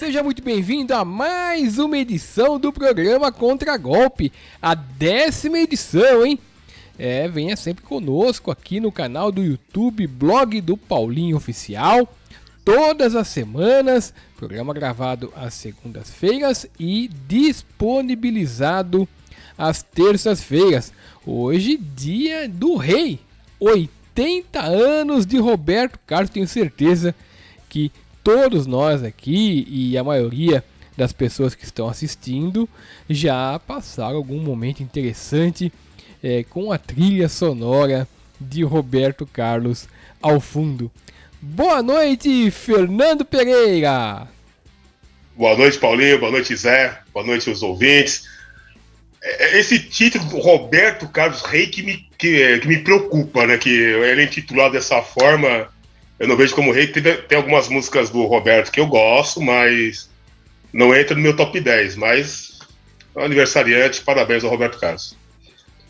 Seja muito bem-vindo a mais uma edição do programa Contra Golpe, a 10ª edição, hein? Venha sempre conosco aqui no canal do YouTube, blog do Paulinho Oficial, todas as semanas, programa gravado às segundas-feiras e disponibilizado às terças-feiras. Hoje, dia do rei, 80 anos de Roberto Carlos, tenho certeza que todos nós aqui e a maioria das pessoas que estão assistindo já passaram algum momento interessante com a trilha sonora de Roberto Carlos ao fundo. Boa noite, Fernando Pereira! Boa noite, Paulinho, boa noite, Zé, boa noite aos ouvintes. Esse título do Roberto Carlos Rei que me preocupa, né? Que ele é intitulado dessa forma, eu não vejo como rei. Tem algumas músicas do Roberto que eu gosto, mas não entra no meu top 10. Mas, aniversariante, parabéns ao Roberto Carlos.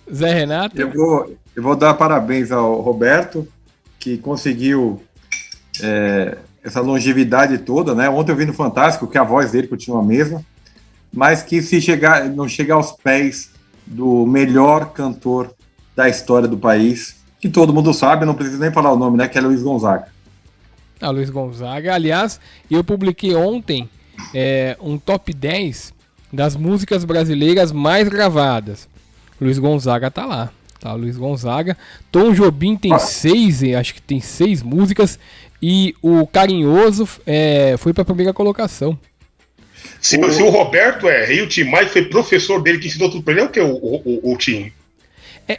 Zé Renato? Eu vou dar parabéns ao Roberto, que conseguiu essa longevidade toda, né? Ontem eu vi no Fantástico que a voz dele continua a mesma, mas que não chegar aos pés do melhor cantor da história do país, que todo mundo sabe, não preciso nem falar o nome, né? Que é Luiz Gonzaga. Luiz Gonzaga. Aliás, eu publiquei ontem um top 10 das músicas brasileiras mais gravadas. Luiz Gonzaga tá lá. Tá, Luiz Gonzaga. Tom Jobim tem acho que tem 6 músicas. E o Carinhoso foi pra primeira colocação. Se o Roberto rei, o Tim Maia foi professor dele que ensinou tudo pra ele, é o que o Tim?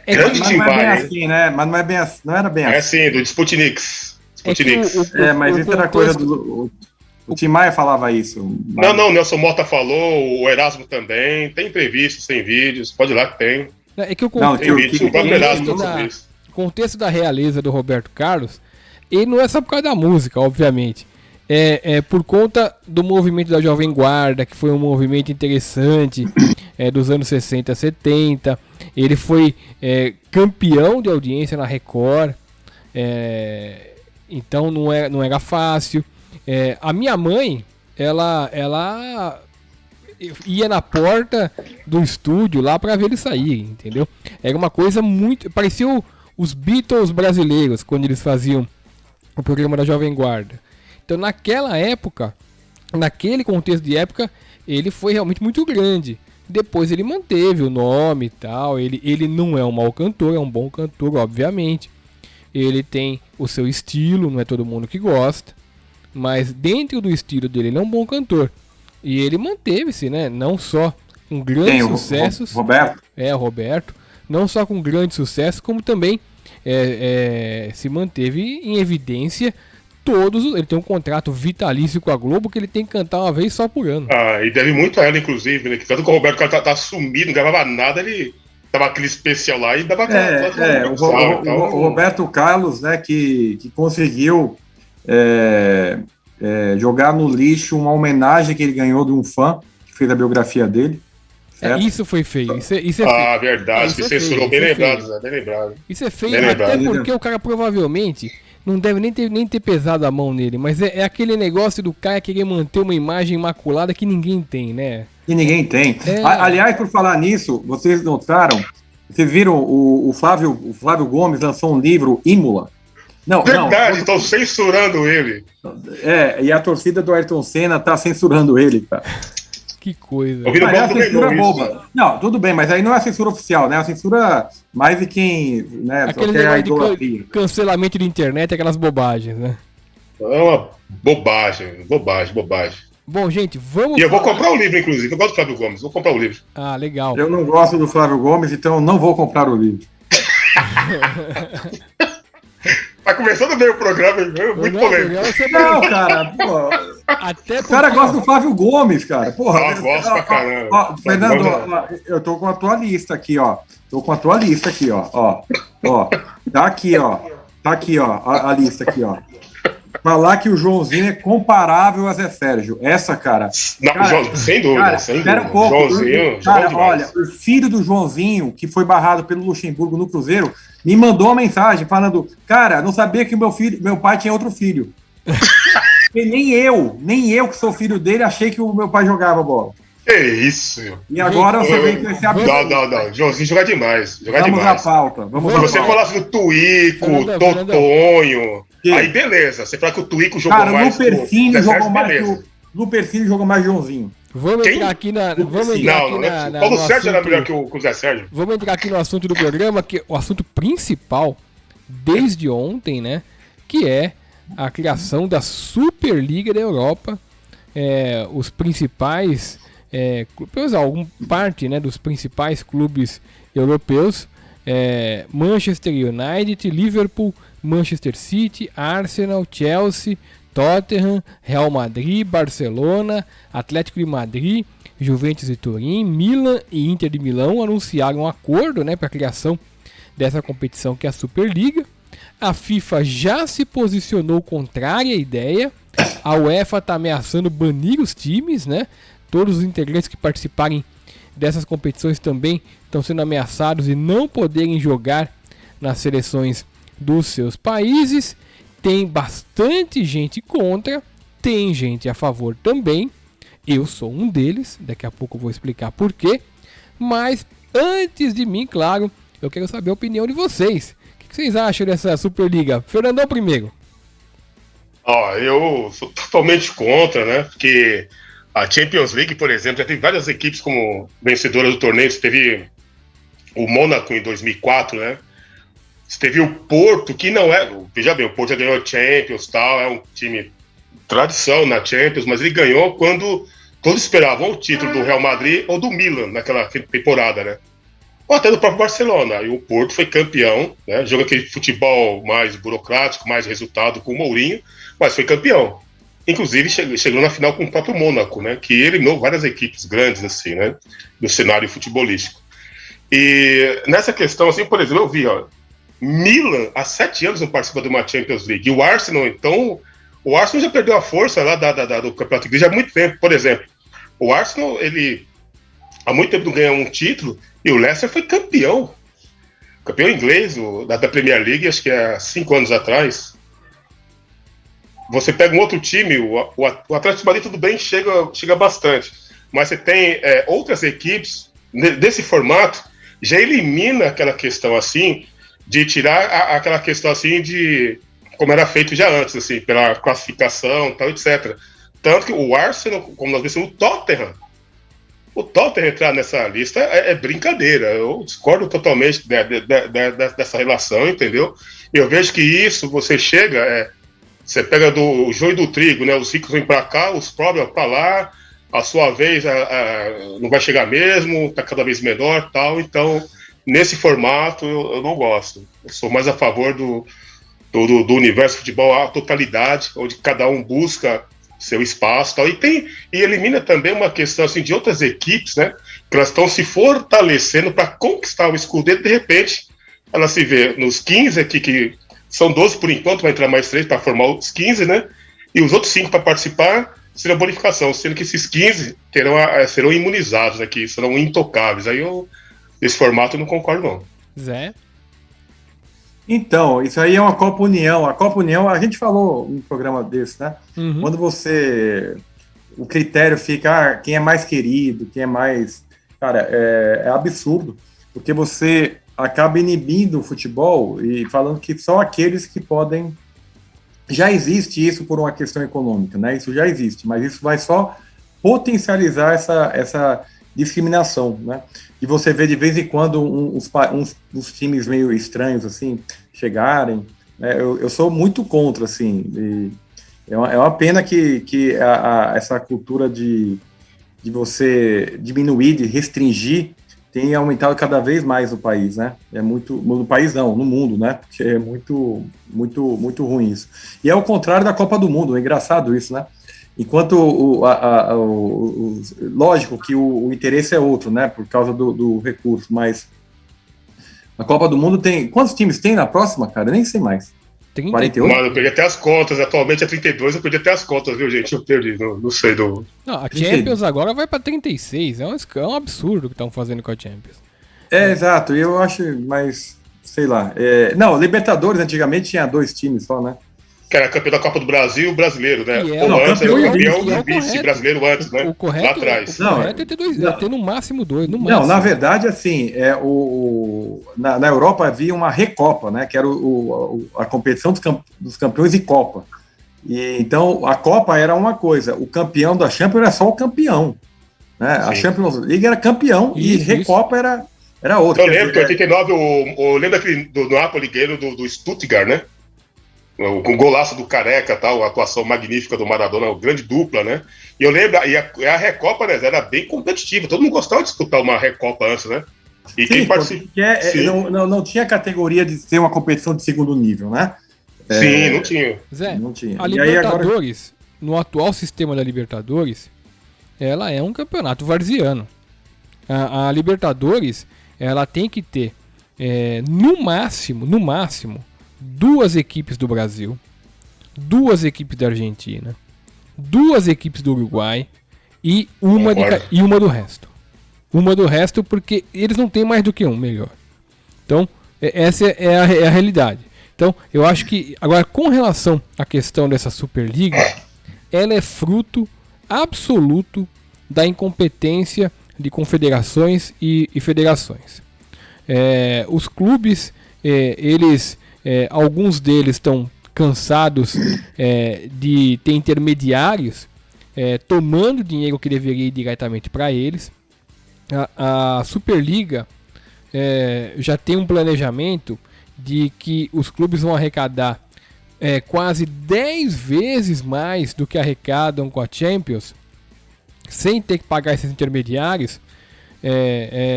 Grande Tim Maia. Não é bem assim, né? Mas não é bem assim, não era bem assim. É sim, do Sputniks. Mas isso era coisa do... O Tim Maia falava isso. Não, o Nelson Mota falou, o Erasmo também. Tem entrevistas, tem vídeos, pode ir lá que tem. É que o contexto da realeza do Roberto Carlos, ele não é só por causa da música, obviamente. É por conta do movimento da Jovem Guarda, que foi um movimento interessante dos anos 60, 70. Ele foi campeão de audiência na Record, então não era fácil. A minha mãe, ela ia na porta do estúdio lá para ver ele sair, entendeu? Era uma coisa muito... Parecia os Beatles brasileiros, quando eles faziam o programa da Jovem Guarda. Então, naquela época, naquele contexto de época, ele foi realmente muito grande. Depois ele manteve o nome e tal. Ele não é um mau cantor, é um bom cantor, obviamente. Ele tem o seu estilo, não é todo mundo que gosta. Mas dentro do estilo dele, ele é um bom cantor. E ele manteve-se, né? Não só com grandes sucessos. Roberto? O Roberto. Não só com grandes sucessos, como também se manteve em evidência todos. Ele tem um contrato vitalício com a Globo que ele tem que cantar uma vez só por ano. E deve muito a ela, inclusive, né? Que tanto que o Roberto tá sumido, não gravava nada, ele dava aquele especial lá e dava aquela. O Roberto Carlos, né, que conseguiu jogar no lixo uma homenagem que ele ganhou de um fã que fez a biografia dele. Isso foi feio. Isso é feio. Verdade, que censurou, bem lembrado, Zé, bem lembrado. Isso é feio, até porque o cara provavelmente não deve nem ter pesado a mão nele, mas é aquele negócio do cara querer manter uma imagem imaculada que ninguém tem, né? Que ninguém tem. Aliás, por falar nisso, vocês notaram, vocês viram o Flávio Gomes lançou um livro, Imola. Verdade, estão censurando ele. E a torcida do Ayrton Senna tá censurando ele, cara. Que coisa. Mas é a censura boba. Não, tudo bem, mas aí não é a censura oficial, né? A censura mais de quem, né? Aquele negócio de cancelamento de internet, aquelas bobagens, né? É uma bobagem. Bom, gente, vamos... E eu vou comprar o livro, inclusive. Eu gosto do Flávio Gomes, vou comprar o livro. Legal. Eu não gosto do Flávio Gomes, então não vou comprar o livro. Tá começando bem o programa, muito polêmico. Não, cara, pô. O cara gosta do Flávio Gomes, cara. Porra. Gosto pra caramba. Fernando, eu tô com a tua lista aqui, ó. Tá aqui, ó. A lista aqui, ó. Falar que o Joãozinho é comparável a Zé Sérgio. Essa, cara... Sem dúvida. Espera um pouco. Joãozinho, cara, olha, o filho do Joãozinho, que foi barrado pelo Luxemburgo no Cruzeiro, me mandou uma mensagem falando, cara, não sabia que meu pai tinha outro filho. Porque nem eu que sou filho dele, achei que o meu pai jogava bola. Que isso, meu. E agora você vem com esse absurdo. Não. Joãozinho joga demais. Vamos à pauta. Se você falasse do Tuico, Totonho, aí beleza. Você fala que o Tuico jogou mais. Cara, o Lupercino jogou mais que o Joãozinho. Vamos entrar aqui na. O Paulo Sérgio era melhor que o Zé Sérgio. Vamos entrar aqui no assunto do programa, que o assunto principal desde ontem, né? Que é a criação da Superliga da Europa. Os principais. Parte, né, dos principais clubes europeus. Manchester United, Liverpool, Manchester City, Arsenal, Chelsea, Tottenham, Real Madrid, Barcelona, Atlético de Madrid, Juventus de Turim, Milan e Inter de Milão anunciaram um acordo, né, para a criação dessa competição que é a Superliga. A FIFA já se posicionou contrária à ideia. A UEFA está ameaçando banir os times, né? Todos os integrantes que participarem dessas competições também estão sendo ameaçados e não poderem jogar nas seleções dos seus países. Tem bastante gente contra, tem gente a favor também. Eu sou um deles, daqui a pouco eu vou explicar por quê. Mas antes de mim, claro, eu quero saber a opinião de vocês. O que vocês acham dessa Superliga? Fernandão primeiro. Eu sou totalmente contra, né? Porque a Champions League, por exemplo, já teve várias equipes como vencedoras do torneio. Você teve o Mônaco em 2004, né? Você teve o Porto, que não é... Veja bem, o Porto já ganhou a Champions, tal, é um time tradição na Champions, mas ele ganhou quando todos esperavam o título do Real Madrid ou do Milan naquela temporada, né? Ou até do próprio Barcelona. E o Porto foi campeão, né? Joga aquele futebol mais burocrático, mais resultado com o Mourinho, mas foi campeão. Inclusive chegou na final com o próprio Mônaco, né? Que eliminou várias equipes grandes, assim, né? No cenário futebolístico. E nessa questão, assim, por exemplo, eu vi, Milan, há 7 anos não participa de uma Champions League. E o Arsenal, então... O Arsenal já perdeu a força lá do Campeonato Inglês há muito tempo. Por exemplo, o Arsenal, ele há muito tempo não ganha um título e o Leicester foi campeão. Campeão inglês da Premier League, acho que há 5 anos atrás. Você pega um outro time, o Atlético de Madrid, tudo bem, chega bastante. Mas você tem outras equipes desse formato, já elimina aquela questão assim, de tirar aquela questão assim de... como era feito já antes, assim, pela classificação, tal, etc. Tanto que o Arsenal, como nós vimos, o Tottenham entrar nessa lista é brincadeira. Eu discordo totalmente dessa relação, entendeu? Eu vejo que isso, você chega, você pega do joio do trigo, né? Os ricos vêm para cá, os pobres para lá, a sua vez não vai chegar mesmo, está cada vez menor, tal. Então, nesse formato, eu não gosto. Eu sou mais a favor do universo futebol, a totalidade, onde cada um busca seu espaço, tal, e elimina também uma questão assim, de outras equipes, né, que elas estão se fortalecendo para conquistar o escudo, de repente ela se vê nos 15 aqui, que são 12 por enquanto, vai entrar mais 3 para formar os 15, né, e os outros 5 para participar serão bonificação, sendo que esses 15 serão imunizados, né, que serão intocáveis. Aí esse formato eu não concordo não. Zé? Então, isso aí é uma Copa União. A Copa União, a gente falou em um programa desse, né? Uhum. Quando o critério fica quem é mais querido, quem é mais... Cara, é absurdo, porque você acaba inibindo o futebol e falando que só aqueles que podem... Já existe isso por uma questão econômica, né? Isso já existe, mas isso vai só potencializar essa discriminação, né? E você vê de vez em quando uns times meio estranhos, assim, chegarem. Eu sou muito contra, assim. É uma pena que essa cultura de você diminuir, de restringir, tem aumentado cada vez mais no país, né? No país não, no mundo, né? Porque é muito, muito, muito ruim isso. E é o contrário da Copa do Mundo, é engraçado isso, né? Enquanto lógico que o interesse é outro, né, por causa do recurso, mas a Copa do Mundo tem... Quantos times tem na próxima, cara? Eu nem sei mais. 30? 48? Mano, eu perdi até as contas, atualmente é 32, eu perdi até as contas, viu, gente? Eu perdi, não sei do... Não, a Champions agora vai pra 36, é um absurdo o que estão fazendo com a Champions. Exato, eu acho, mas, sei lá... Não, Libertadores antigamente tinha 2 times só, né? que era campeão da Copa do Brasil e o brasileiro, né? E Ou antes era o campeão e é e o vice-brasileiro antes, né? O correto, lá atrás. O correto é ter dois, é ter no máximo dois. No máximo. Não, na verdade, assim, na Europa havia uma Recopa, né? Que era a competição dos campeões e Copa. E, então, a Copa era uma coisa, o campeão da Champions era só o campeão. Né? A Champions League era campeão e Recopa era outra. Eu lembro que em 89, eu lembro daquele do Napoli ganhando do Stuttgart, né? Com o golaço do Careca, tal, a atuação magnífica do Maradona, uma grande dupla, né? E eu lembro, e a Recopa, né, era bem competitiva, todo mundo gostava de disputar uma Recopa antes, né? E sim, quem participa. Não tinha categoria de ser uma competição de segundo nível, né? Sim, não tinha. Zé, não tinha. A Libertadores, no atual sistema da Libertadores, ela é um campeonato varziano. A Libertadores, ela tem que ter, no máximo, 2 equipes do Brasil, 2 equipes da Argentina, 2 equipes do Uruguai e uma do resto. Uma do resto porque eles não têm mais do que um, melhor. Então, essa é a realidade. Então, eu acho que, agora, com relação à questão dessa Superliga, ela é fruto absoluto da incompetência de confederações e federações. Os clubes, alguns deles estão cansados de ter intermediários tomando dinheiro que deveria ir diretamente para eles. A Superliga já tem um planejamento de que os clubes vão arrecadar quase 10 vezes mais do que arrecadam com a Champions, sem ter que pagar esses intermediários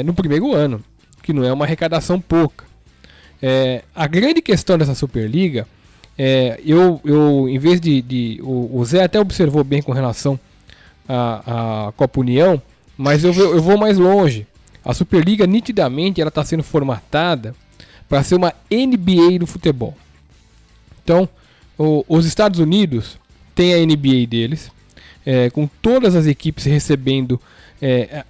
no primeiro ano, que não é uma arrecadação pouca. A grande questão dessa Superliga, em vez o Zé até observou bem com relação à Copa União, mas eu vou mais longe. A Superliga, nitidamente, ela está sendo formatada para ser uma NBA do futebol. Então, os Estados Unidos têm a NBA deles, com todas as equipes recebendo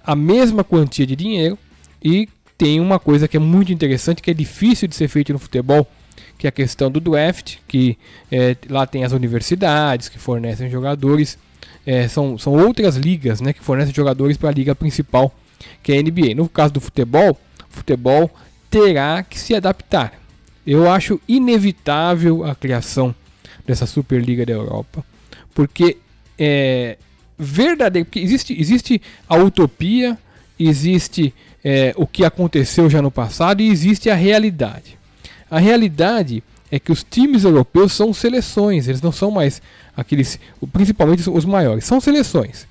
a mesma quantia de dinheiro, e tem uma coisa que é muito interessante, que é difícil de ser feito no futebol, que é a questão do draft, que lá tem as universidades que fornecem jogadores, são outras ligas, né, que fornecem jogadores para a liga principal, que é a NBA. No caso do futebol, terá que se adaptar. Eu acho inevitável a criação dessa Superliga da Europa, porque porque existe a utopia, existe o que aconteceu já no passado e existe a realidade. A realidade é que os times europeus são seleções, eles não são mais aqueles, principalmente os maiores, são seleções.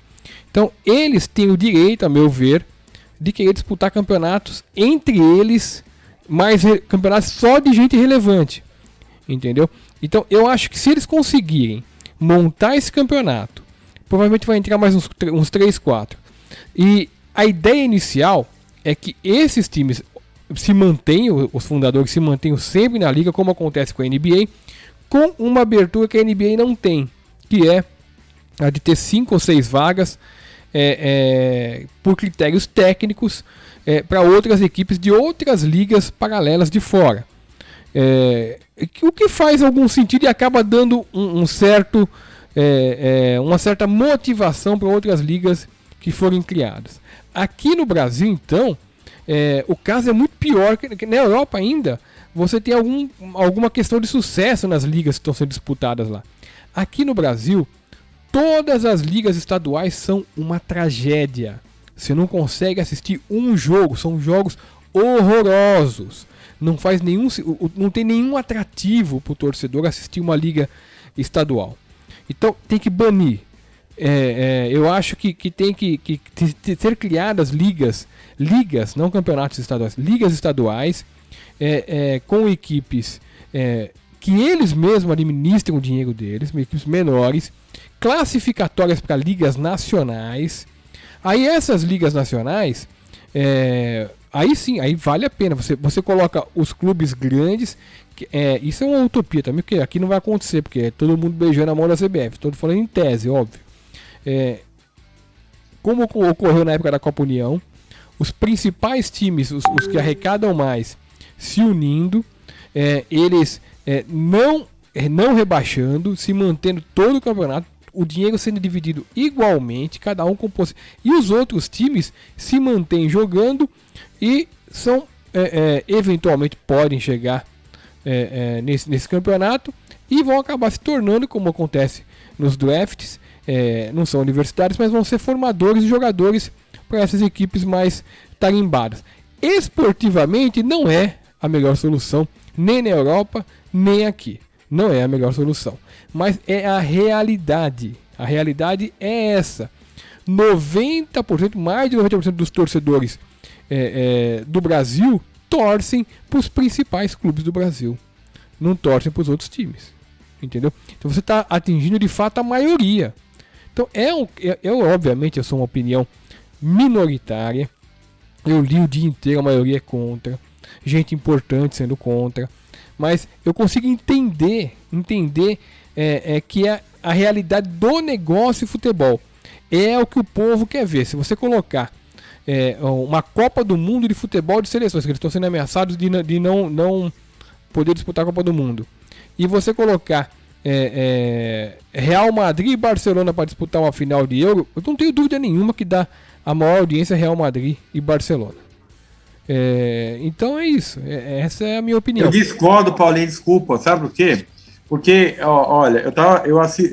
Então eles têm o direito, a meu ver, de querer disputar campeonatos entre eles, campeonatos só de gente relevante, entendeu? Então eu acho que se eles conseguirem montar esse campeonato, provavelmente vai entrar mais uns 3, 4. E a ideia inicial é que esses times se mantenham, os fundadores se mantenham sempre na liga, como acontece com a NBA, com uma abertura que a NBA não tem, que é a de ter 5 ou 6 vagas por critérios técnicos para outras equipes de outras ligas paralelas de fora. O que faz algum sentido e acaba dando uma certa motivação para outras ligas que forem criadas. Aqui no Brasil, então, o caso é muito pior, que na Europa ainda você tem alguma questão de sucesso nas ligas que estão sendo disputadas lá. Aqui no Brasil, todas as ligas estaduais são uma tragédia. Você não consegue assistir um jogo, são jogos horrorosos. Não tem nenhum atrativo para o torcedor assistir uma liga estadual. Então tem que banir. Eu acho que tem que ser criadas ligas, não campeonatos estaduais, ligas estaduais com equipes que eles mesmos administram o dinheiro deles, equipes menores, classificatórias para ligas nacionais. Aí essas ligas nacionais, aí sim, aí vale a pena. Você coloca os clubes grandes. Isso é uma utopia também, porque aqui não vai acontecer, porque é todo mundo beijando a mão da CBF. Estou falando em tese, óbvio. Como ocorreu na época da Copa União, os principais times, os que arrecadam mais, se unindo, eles não não rebaixando, se mantendo todo o campeonato, o dinheiro sendo dividido igualmente, cada um com e os outros times se mantêm jogando e são eventualmente podem chegar nesse campeonato e vão acabar se tornando, como acontece nos drafts, não são universitários, mas vão ser formadores e jogadores para essas equipes mais tarimbadas. Esportivamente não é a melhor solução, nem na Europa, nem aqui. Não é a melhor solução, mas é a realidade. A realidade é essa. 90%, mais de 90% dos torcedores do Brasil torcem para os principais clubes do Brasil. Não torcem para os outros times. Entendeu? Então você está atingindo de fato a maioria. Então obviamente eu sou uma opinião minoritária. Eu li o dia inteiro, a maioria é contra. Gente importante sendo contra. Mas eu consigo entender que a realidade do negócio de futebol é o que o povo quer ver. Se você colocar uma Copa do Mundo de futebol de seleções, que eles estão sendo ameaçados de não poder disputar a Copa do Mundo, e você colocar Real Madrid e Barcelona para disputar uma final de Euro, eu não tenho dúvida nenhuma que dá a maior audiência Real Madrid e Barcelona. Então é isso. Essa é a minha opinião. Eu discordo, Paulinho, desculpa. Sabe por quê? Porque, olha,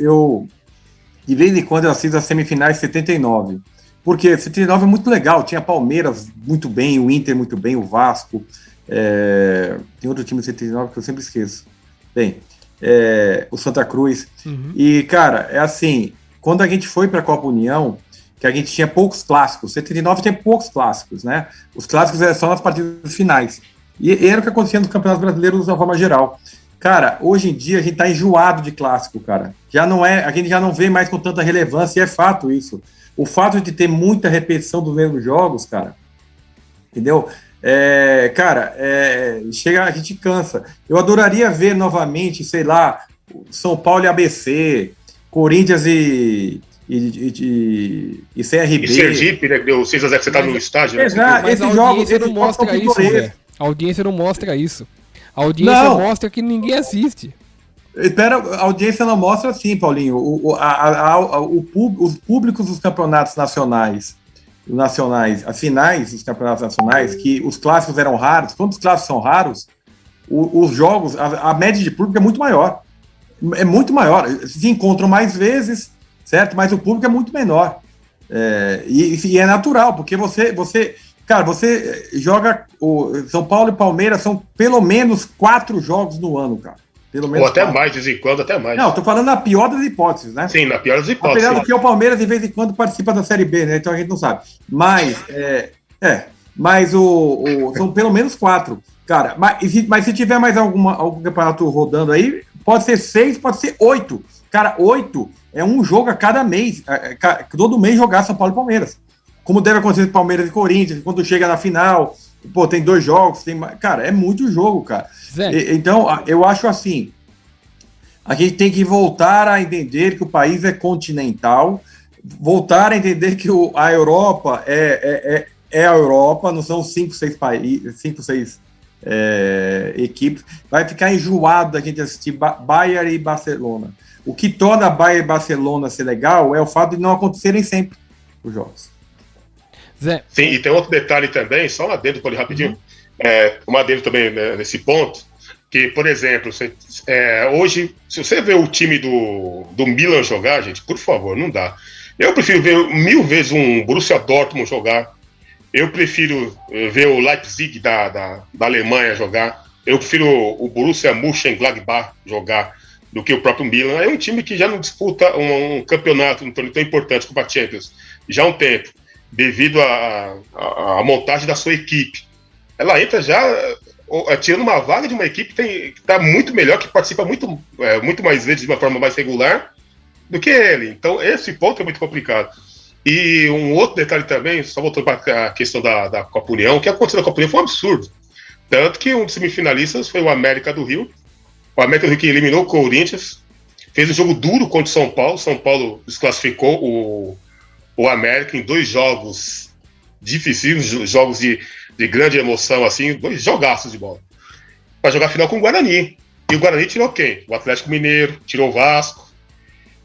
eu de vez em quando eu assisto as semifinais de 79. Porque 79 é muito legal. Tinha Palmeiras muito bem, o Inter muito bem, o Vasco. Tem outro time de 79 que eu sempre esqueço. Bem, o Santa Cruz. Uhum. E, cara, é assim, quando a gente foi para a Copa União, que a gente tinha poucos clássicos. 79 tem poucos clássicos, né? Os clássicos eram só nas partidas finais. E era o que acontecia nos campeonatos brasileiros de forma geral. Cara, hoje em dia a gente tá enjoado de clássico, cara. A gente já não vê mais com tanta relevância, e é fato isso. O fato de ter muita repetição dos mesmos jogos, cara, entendeu? A gente cansa. Eu adoraria ver novamente, sei lá, São Paulo e ABC, Corinthians e CRB. E Sergipe, né? Deu 6-0 que você tá no estádio. Né? Mas a audiência não mostra isso, Zé. A audiência não mostra isso. A audiência mostra que ninguém assiste. Espera, a audiência não mostra assim, Paulinho. Os públicos dos campeonatos nacionais, as finais dos campeonatos nacionais, que os clássicos eram raros, quando os clássicos são raros, os jogos, a média de público é muito maior. É muito maior. Se encontram mais vezes, certo? Mas o público é muito menor. E é natural, porque você joga São Paulo e Palmeiras, são pelo menos 4 jogos no ano, cara. Pelo menos ou até 4. Mais, de vez em quando, até mais. Não, tô falando na pior das hipóteses, né? Sim, na pior das hipóteses. Apesar do que o Palmeiras, de vez em quando, participa da Série B, né? Então a gente não sabe. Mas, são pelo menos 4. Cara, mas se tiver mais algum campeonato rodando aí, pode ser 6, pode ser 8. Cara, 8 é um jogo a cada mês. Todo mês jogar São Paulo e Palmeiras. Como deve acontecer com Palmeiras e Corinthians, quando chega na final, tem 2 jogos, cara, é muito jogo, cara. Então, eu acho assim, a gente tem que voltar a entender que o país é continental, voltar a entender que a Europa é a Europa, não são 5, 6 países, 5, 6 equipes. Vai ficar enjoado a gente assistir Bayern e Barcelona. O que torna Bayern e Barcelona ser legal é o fato de não acontecerem sempre os jogos. Zé. Sim, e tem outro detalhe também, só um adendo ali rapidinho, um adendo também nesse ponto, que, por exemplo, hoje, se você vê o time do Milan jogar, gente, por favor, não dá. Eu prefiro ver 1000 vezes um Borussia Dortmund jogar, eu prefiro ver o Leipzig da Alemanha jogar, eu prefiro o Borussia Mönchengladbach jogar do que o próprio Milan. É um time que já não disputa um campeonato, um torneio tão importante como a Champions, já há um tempo, devido à montagem da sua equipe. Ela entra já tirando uma vaga de uma equipe que está muito melhor, que participa muito mais vezes de uma forma mais regular do que ele. Então, esse ponto é muito complicado. E um outro detalhe também, só voltando para a questão da Copa União, o que aconteceu na Copa União foi um absurdo. Tanto que um dos semifinalistas foi o América do Rio. O América do Rio que eliminou o Corinthians, fez um jogo duro contra o São Paulo. São Paulo desclassificou o América em 2 jogos difíceis, jogos de grande emoção, assim, 2 jogaços de bola. Para jogar final com o Guarani. E o Guarani tirou quem? O Atlético Mineiro, tirou o Vasco.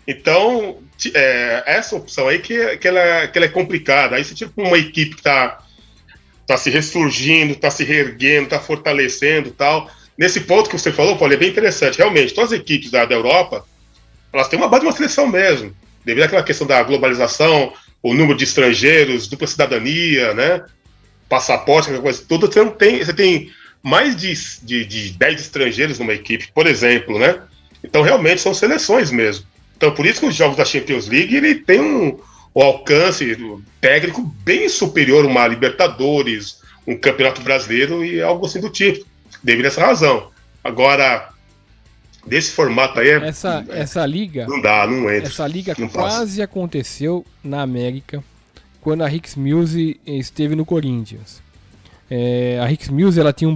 Então, essa opção aí que ela é complicada. Aí você tira uma equipe que tá se ressurgindo, tá se reerguendo, tá fortalecendo e tal. Nesse ponto que você falou, Paulo, é bem interessante. Realmente, todas as equipes da Europa, elas têm uma base de uma seleção mesmo. Devido àquela questão da globalização, o número de estrangeiros, dupla cidadania, né? Passaporte, aquela coisa toda. Você tem mais de 10 estrangeiros numa equipe, por exemplo, né? Então, realmente, são seleções mesmo. Então, por isso que os jogos da Champions League, ele tem um alcance técnico bem superior a uma Libertadores, um Campeonato Brasileiro e algo assim do tipo, devido a essa razão. Agora, desse formato aí... Essa liga... Não dá, não entra. Essa liga não quase aconteceu na América, quando a Rix Mills esteve no Corinthians. A Rix Mills, ela tinha um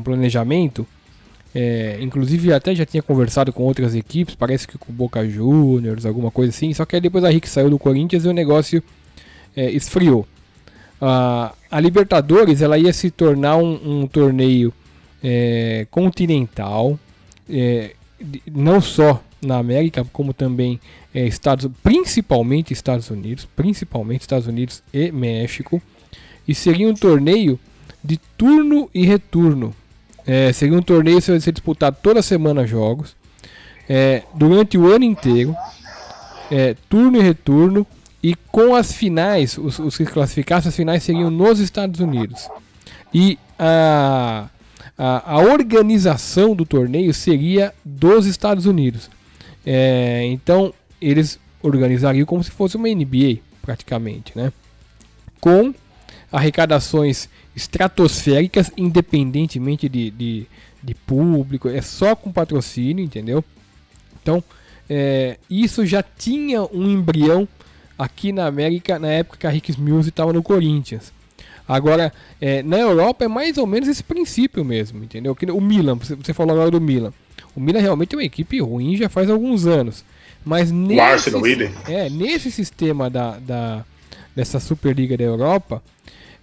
planejamento, inclusive até já tinha conversado com outras equipes, parece que com o Boca Juniors, alguma coisa assim, só que aí depois a Rix saiu do Corinthians e o negócio esfriou. A Libertadores, ela ia se tornar um torneio continental, não só na América, como também principalmente Estados Unidos e México, e seria um torneio de turno e retorno. Seria um torneio que vai ser disputado toda semana jogos, durante o ano inteiro, turno e retorno, e com as finais, os que classificassem as finais seriam nos Estados Unidos. E a organização do torneio seria dos Estados Unidos. Então eles organizariam como se fosse uma NBA, praticamente, né? Com arrecadações estratosféricas, independentemente de público, só com patrocínio, entendeu? Então, isso já tinha um embrião aqui na América, na época que a Rix Mills estava no Corinthians. Agora, na Europa é mais ou menos esse princípio mesmo, entendeu? O Milan, você falou agora do Milan. O Milan realmente é uma equipe ruim já faz alguns anos. Mas nesse sistema dessa Superliga da Europa,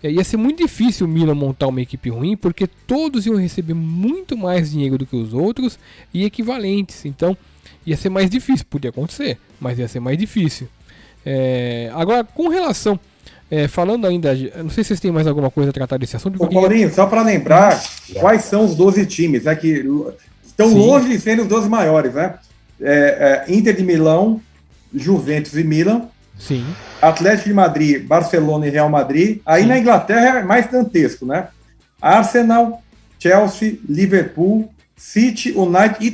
ia ser muito difícil o Milan montar uma equipe ruim, porque todos iam receber muito mais dinheiro do que os outros e equivalentes. Então, ia ser mais difícil. Podia acontecer, mas ia ser mais difícil. Agora, com relação... falando ainda... Não sei se vocês têm mais alguma coisa a tratar desse assunto. Ô, Paulinho, só para lembrar quais são os 12 times, né, que estão longe de serem os 12 maiores, né? Inter de Milão, Juventus e Milan. Sim. Atlético de Madrid, Barcelona e Real Madrid. Aí na Inglaterra é mais dantesco, né? Arsenal, Chelsea, Liverpool, City, United e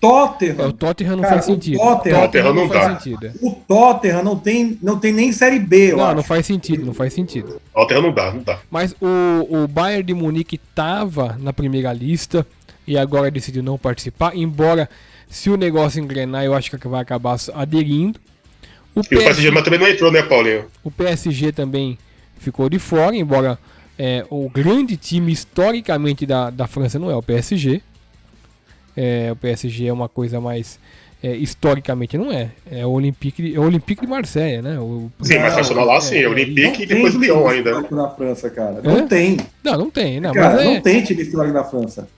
Tottenham. O Tottenham não faz sentido. Tottenham não faz dá. sentido. O Tottenham não tem nem Série B, não faz sentido, não faz sentido. Tottenham não dá. Mas o Bayern de Munique estava na primeira lista e agora decidiu não participar, embora se o negócio engrenar, eu acho que vai acabar aderindo. O PSG também não entrou, né, Paulinho? O PSG também ficou de fora, embora o grande time historicamente da França não é o PSG. O PSG é uma coisa mais... historicamente não é. É o Olympique de Marseille, né? Sim, mas nacional lá sim, é o Olympique e depois o Lyon ainda. Na França, cara. Não tem. Não tem. Não, cara, mas não tem time histórico na França.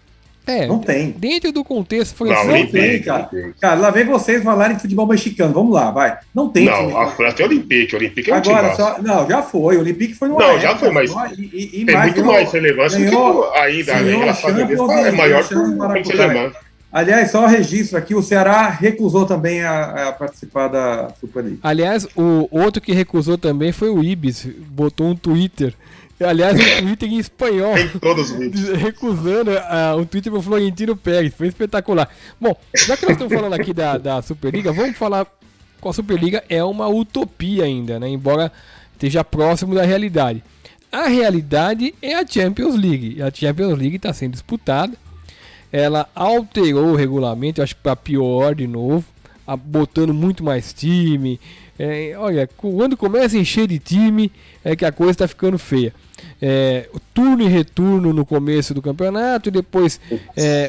Não tem. Dentro do contexto francês. Não tem, cara. Cara, lá vem vocês falarem de futebol mexicano. Vamos lá, vai. Não tem. Não, a França tem o Olympique. O Olympique é um time. Agora, não, já foi. O Olympique foi no Não, já foi, mas tem muito mais relevância do que ainda. Em relação a é maior que o Paris Saint-Germain. Aliás, só registro aqui, o Ceará recusou também a participar da Superliga. Aliás, o outro que recusou também foi o Ibis. Botou um Twitter. Aliás, um Twitter em espanhol. Tem todos os vídeos. Recusando um Twitter pro Florentino Pérez. Foi espetacular. Bom, já que nós estamos falando aqui da Superliga, vamos falar com a Superliga. É uma utopia ainda, né? Embora esteja próximo da realidade. A realidade é a Champions League. A Champions League está sendo disputada. Ela alterou o regulamento, eu acho que para pior de novo. Botando muito mais time. Olha, quando começa a encher de time, é que a coisa está ficando feia. Turno e retorno no começo do campeonato, depois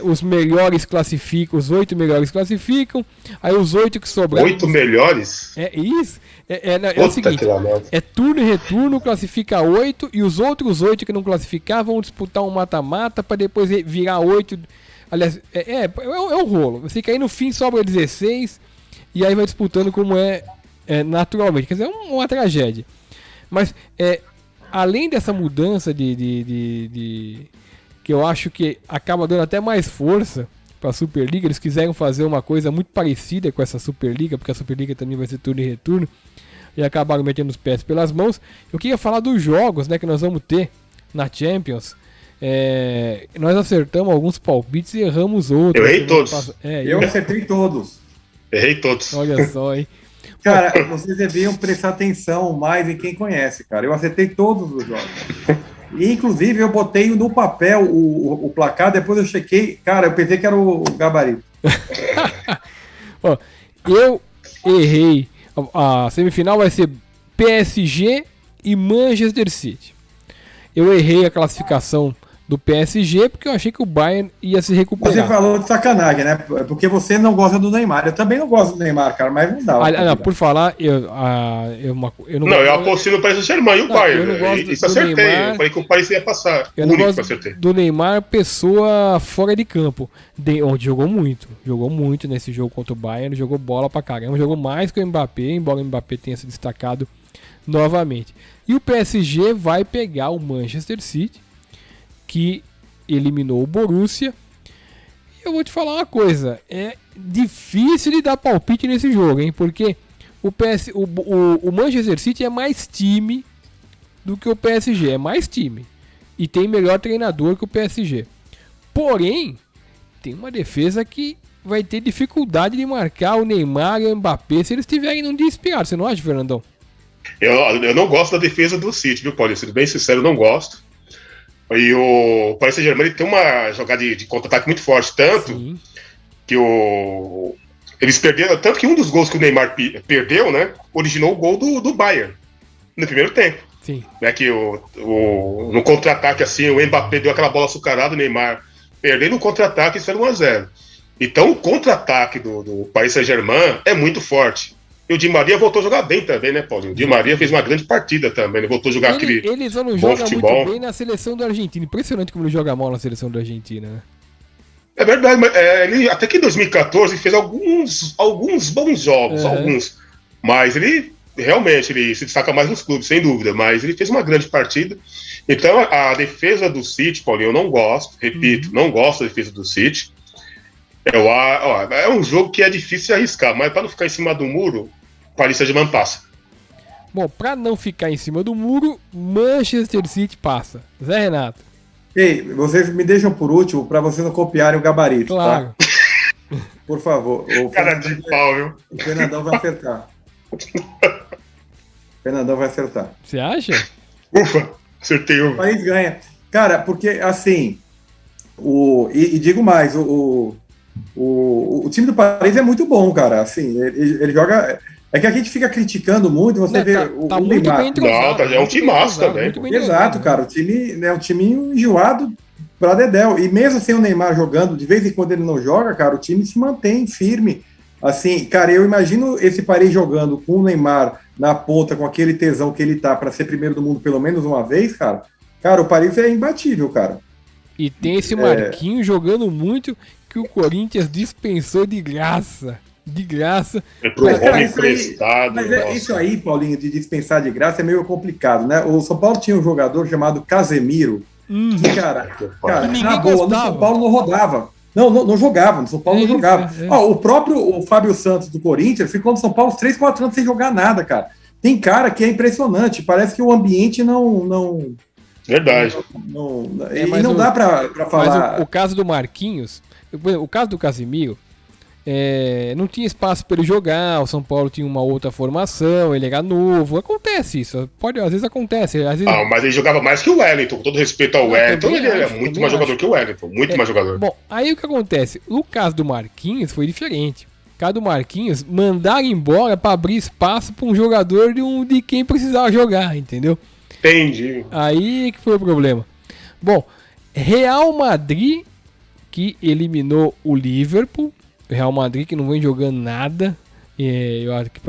os melhores classificam, os 8 melhores classificam, aí os 8 que sobraram. 8 melhores? É isso. É o seguinte: turno e retorno, classifica 8, e os outros 8 que não classificavam vão disputar um mata-mata para depois virar 8. Aliás, é um rolo. Você fica aí no fim, sobra 16, e aí vai disputando como naturalmente. Quer dizer, é uma tragédia. Mas, além dessa mudança que eu acho que acaba dando até mais força para a Superliga, eles quiseram fazer uma coisa muito parecida com essa Superliga, porque a Superliga também vai ser turno e retorno, e acabaram metendo os pés pelas mãos. Eu queria falar dos jogos, né, que nós vamos ter na Champions. Nós acertamos alguns palpites e erramos outros. Eu errei todos. Eu acertei todos. Errei todos. Olha só, hein? Cara, vocês deviam prestar atenção mais em quem conhece, cara. Eu acertei todos os jogos. E, inclusive, eu botei no papel o placar, depois eu chequei. Cara, eu pensei que era o gabarito. Ó, eu errei. A semifinal vai ser PSG e Manchester City. Eu errei a classificação do PSG porque eu achei que o Bayern ia se recuperar. Você falou de sacanagem, né? Porque você não gosta do Neymar. Eu também não gosto do Neymar, cara, mas não dá. Não, por falar, eu eu apostei no Paris Saint-Germain e o Bayern. Isso acertei. Neymar, eu falei que o Paris ia passar. Eu não gosto do Neymar, pessoa fora de campo. Onde jogou muito nesse jogo contra o Bayern. Jogou bola pra caramba. Jogou mais que o Mbappé, embora o Mbappé tenha se destacado novamente. E o PSG vai pegar o Manchester City, que eliminou o Borussia. E eu vou te falar uma coisa, é difícil de dar palpite nesse jogo, hein? Porque o Manchester City é mais time do que o PSG, é mais time. E tem melhor treinador que o PSG. Porém, tem uma defesa que vai ter dificuldade de marcar o Neymar e o Mbappé se eles tiverem num dia inspirado. Você não acha, Fernandão? Eu não gosto da defesa do City, viu, Paulinho? Sendo bem sincero, eu não gosto. E o Paris Saint-Germain tem uma jogada de contra-ataque muito forte, tanto Sim. que eles perderam, tanto que um dos gols que o Neymar perdeu, né, originou o gol do Bayern no primeiro tempo. Sim. Né, que no contra-ataque, assim, o Mbappé deu aquela bola açucarada, o Neymar perdeu no contra-ataque e foi 1-0. Então o contra-ataque do Paris Saint-Germain é muito forte. E o Di Maria voltou a jogar bem também, né, Paulinho? O Di Maria fez uma grande partida também, ele voltou a jogar ele só não joga futebol. Muito bem na seleção da Argentina. Impressionante como ele joga mal na seleção da Argentina, né? É verdade, mas ele até que em 2014 fez alguns bons jogos, alguns. Mas ele realmente se destaca mais nos clubes, sem dúvida. Mas ele fez uma grande partida. Então a defesa do City, Paulinho, eu não gosto, repito, não gosto da defesa do City. É um jogo que é difícil arriscar, mas para não ficar em cima do muro, o Paris Saint-Germain passa. Bom, para não ficar em cima do muro, Manchester City passa. Zé Renato. Ei, vocês me deixam por último para vocês não copiarem o gabarito, claro. Tá? Por favor. Cara de pau, viu? O Fernandão vai acertar. Você acha? Ufa, acertei um. O Paris ganha. Cara, porque assim, e digo mais, o time do Paris é muito bom, cara. Assim, ele joga. É que a gente fica criticando muito, você vê tá o muito Neymar. bem entrosado, é um time massa também. Exato, cara. O time é um time enjoado pra dedéu. E mesmo sem o Neymar jogando, de vez em quando ele não joga, cara, o time se mantém firme. Assim, cara, eu imagino esse Paris jogando com o Neymar na ponta, com aquele tesão que ele tá pra ser primeiro do mundo pelo menos uma vez, cara. Cara, o Paris é imbatível, cara. E tem esse Marquinhos jogando muito que o Corinthians dispensou de graça. De graça. Isso aí, Paulinho, de dispensar de graça é meio complicado, né? O São Paulo tinha um jogador chamado Casemiro. Que, cara, na boa, no São Paulo não rodava. Não jogava, no São Paulo não jogava. O próprio Fábio Santos do Corinthians ficou no São Paulo 3, 4 anos sem jogar nada, cara. Tem cara que é impressionante, parece que o ambiente não... Verdade. Não dá pra falar... Mas o caso do Marquinhos, o caso do Casemiro, não tinha espaço para ele jogar, o São Paulo tinha uma outra formação, ele era novo, acontece isso, às vezes acontece. Mas ele jogava mais que o Wellington, com todo respeito ao Wellington, ele é muito mais jogador que o Wellington, muito mais jogador. Bom, aí o que acontece? O caso do Marquinhos foi diferente. O caso do Marquinhos, mandaram embora para abrir espaço para um jogador de quem precisava jogar, entendeu? Entendi. Aí que foi o problema. Bom, Real Madrid, que eliminou o Liverpool. Real Madrid que não vem jogando nada.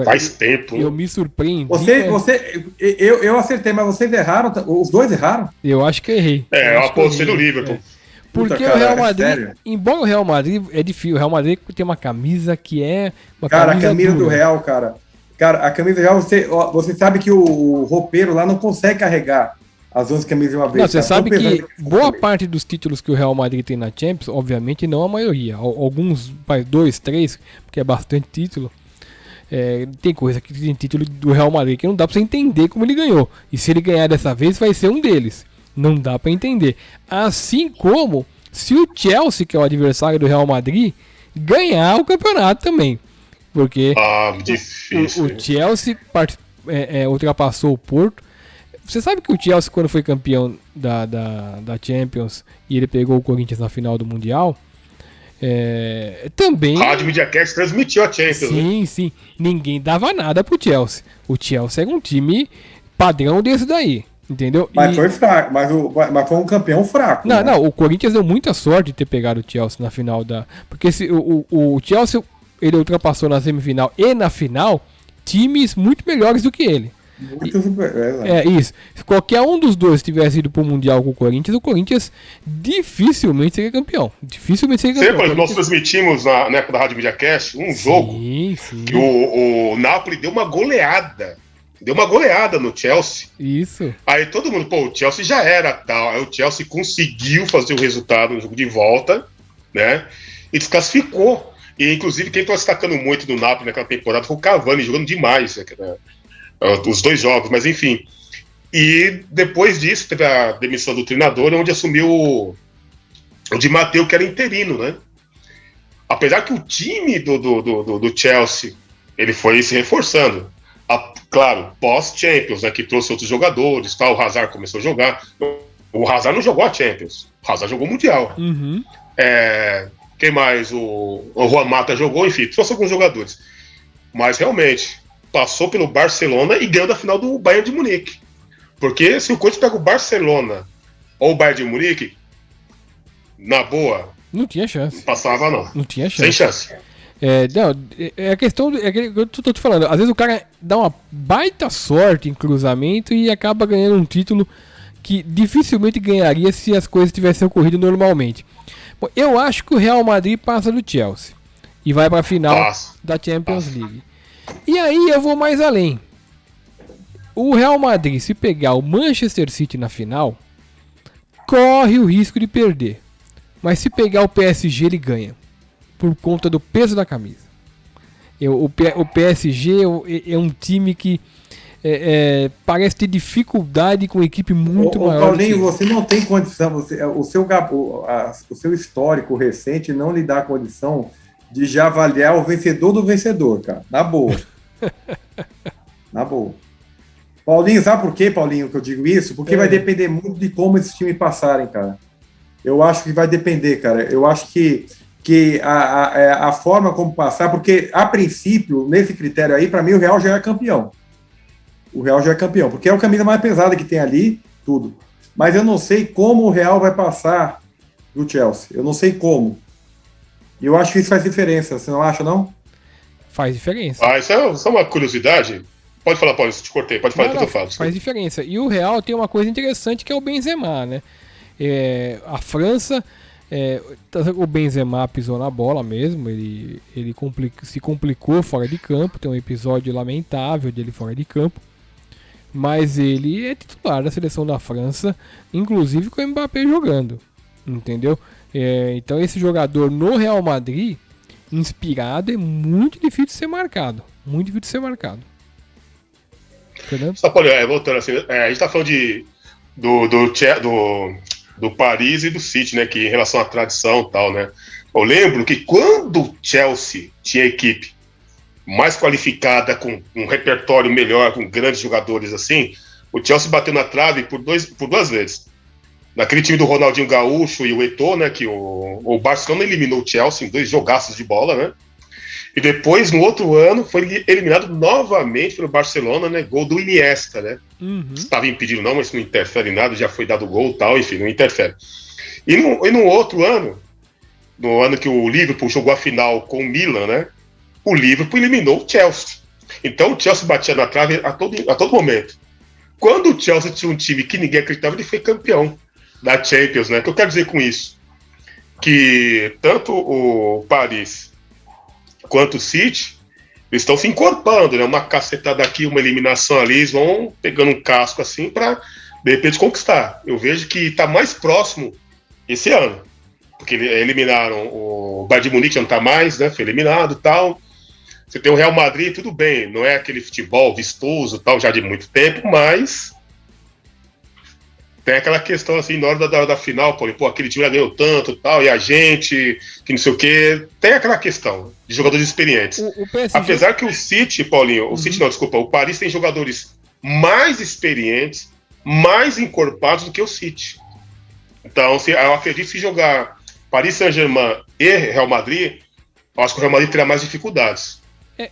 Faz tempo. Eu me surpreendi. Eu acertei, mas vocês erraram. Os dois erraram? Eu acho que errei. Eu apostei no Liverpool. Porque cara, o Real é Madrid, sério? embora o Real Madrid é difícil, o Real Madrid tem uma camisa que é uma Cara, a camisa dura. do Real, cara. Cara, a camisa do Real, você sabe que o roupeiro lá não consegue carregar as 11 camisas de uma vez. Não, você cara. sabe Tão que pesado boa parte dos títulos que o Real Madrid tem na Champions, obviamente não a maioria, alguns, 2, 3, porque é bastante título. Tem coisa que tem título do Real Madrid que não dá pra você entender como ele ganhou. E se ele ganhar dessa vez, vai ser um deles. Não dá pra entender. Assim como se o Chelsea, que é o adversário do Real Madrid, ganhar o campeonato também. Porque difícil. o Chelsea ultrapassou o Porto. Você sabe que o Chelsea, quando foi campeão da Champions e ele pegou o Corinthians na final do Mundial, também... Rádio Mediacast transmitiu a Champions. Sim. Ninguém dava nada pro Chelsea. O Chelsea era um time padrão desse daí, entendeu? Mas foi fraco, mas foi um campeão fraco. Não, o Corinthians deu muita sorte de ter pegado o Chelsea na final da... Porque o Chelsea, ele ultrapassou na semifinal e na final times muito melhores do que ele. Isso. Se qualquer um dos dois tivesse ido pro Mundial com o Corinthians dificilmente seria campeão. Sempre nós transmitimos na época da Rádio Mediacast jogo que o Napoli deu uma goleada. Deu uma goleada no Chelsea. Isso. Aí todo mundo, o Chelsea já era tal. Aí o Chelsea conseguiu fazer o resultado no jogo de volta, né? E desclassificou. E inclusive quem tá destacando muito do Napoli naquela temporada foi o Cavani, jogando demais, né? Os 2 jogos, mas enfim. E depois disso teve a demissão do treinador, onde assumiu o Di Matteo, que era interino, né? Apesar que o time do Chelsea ele foi se reforçando. Claro, pós-Champions, né? Que trouxe outros jogadores, tal. O Hazard começou a jogar. O Hazard não jogou a Champions, o Hazard jogou o Mundial. Uhum. Quem mais? O Juan Mata jogou, enfim, trouxe alguns jogadores. Mas realmente passou pelo Barcelona e ganhou da final do Bayern de Munique. Porque se o Corinthians pega o Barcelona ou o Bayern de Munique, na boa, não tinha chance. Não passava, não. Não tinha chance. Sem chance. A questão que eu tô te falando. Às vezes o cara dá uma baita sorte em cruzamento e acaba ganhando um título que dificilmente ganharia se as coisas tivessem ocorrido normalmente. Bom, eu acho que o Real Madrid passa do Chelsea e vai para a final da Champions League. E aí eu vou mais além. O Real Madrid, se pegar o Manchester City na final, corre o risco de perder. Mas se pegar o PSG, ele ganha. Por conta do peso da camisa. O PSG é um time que parece ter dificuldade com uma equipe muito maior. Paulinho, você não tem condição. O seu histórico recente não lhe dá condição de já avaliar o vencedor do vencedor, cara. Na boa. Na boa. Paulinho, sabe por quê, Paulinho, que eu digo isso? Porque vai depender muito de como esses times passarem, cara. Eu acho que vai depender, cara. Eu acho que a forma como passar, porque a princípio, nesse critério aí, para mim o Real já é campeão. O Real já é campeão, porque é a camisa mais pesada que tem ali, tudo. Mas eu não sei como o Real vai passar do Chelsea. Eu não sei como. E eu acho que isso faz diferença, você não acha, não? Faz diferença. Isso é só uma curiosidade. Pode falar, Paulo, te cortei. Pode falar que eu falo. Faz diferença. E o Real tem uma coisa interessante que é o Benzema, né? A França, o Benzema pisou na bola mesmo, ele se complicou fora de campo, tem um episódio lamentável dele fora de campo, mas ele é titular da seleção da França, inclusive com o Mbappé jogando, entendeu? Então esse jogador no Real Madrid, inspirado, é muito difícil de ser marcado, Entendeu? Só, Paulo, voltando assim, a gente tá falando do Paris e do City, né, que em relação à tradição e tal, né, eu lembro que quando o Chelsea tinha equipe mais qualificada, com um repertório melhor, com grandes jogadores assim, o Chelsea bateu na trave por duas vezes. Naquele time do Ronaldinho Gaúcho e o Eto'o, né, que o Barcelona eliminou o Chelsea em 2 jogaços de bola, né, e depois, no outro ano, foi eliminado novamente pelo Barcelona, né? Gol do Iniesta, né? Uhum. Estava impedido não, mas não interfere em nada, já foi dado gol e tal, enfim, não interfere. E no outro ano, no ano que o Liverpool jogou a final com o Milan, né? O Liverpool eliminou o Chelsea. Então o Chelsea batia na trave a todo momento. Quando o Chelsea tinha um time que ninguém acreditava, ele foi campeão da Champions, né? O que eu quero dizer com isso? que tanto o Paris quanto o City eles estão se encorpando, né? Uma cacetada aqui, uma eliminação ali, eles vão pegando um casco assim para de repente conquistar. Eu vejo que está mais próximo esse ano, porque eliminaram o Bayern de Munique, já não está mais, né? Foi eliminado e tal. Você tem o Real Madrid, tudo bem, não é aquele futebol vistoso tal, já de muito tempo, mas tem aquela questão assim, na hora da final, pô, aquele time já ganhou tanto tal, e a gente, que não sei o quê, tem aquela questão de jogadores experientes. O PSG... Apesar que o City, Paulinho, o City não, desculpa, o Paris tem jogadores mais experientes, mais encorpados do que o City. Então, eu acredito que se jogar Paris Saint-Germain e Real Madrid, eu acho que o Real Madrid terá mais dificuldades.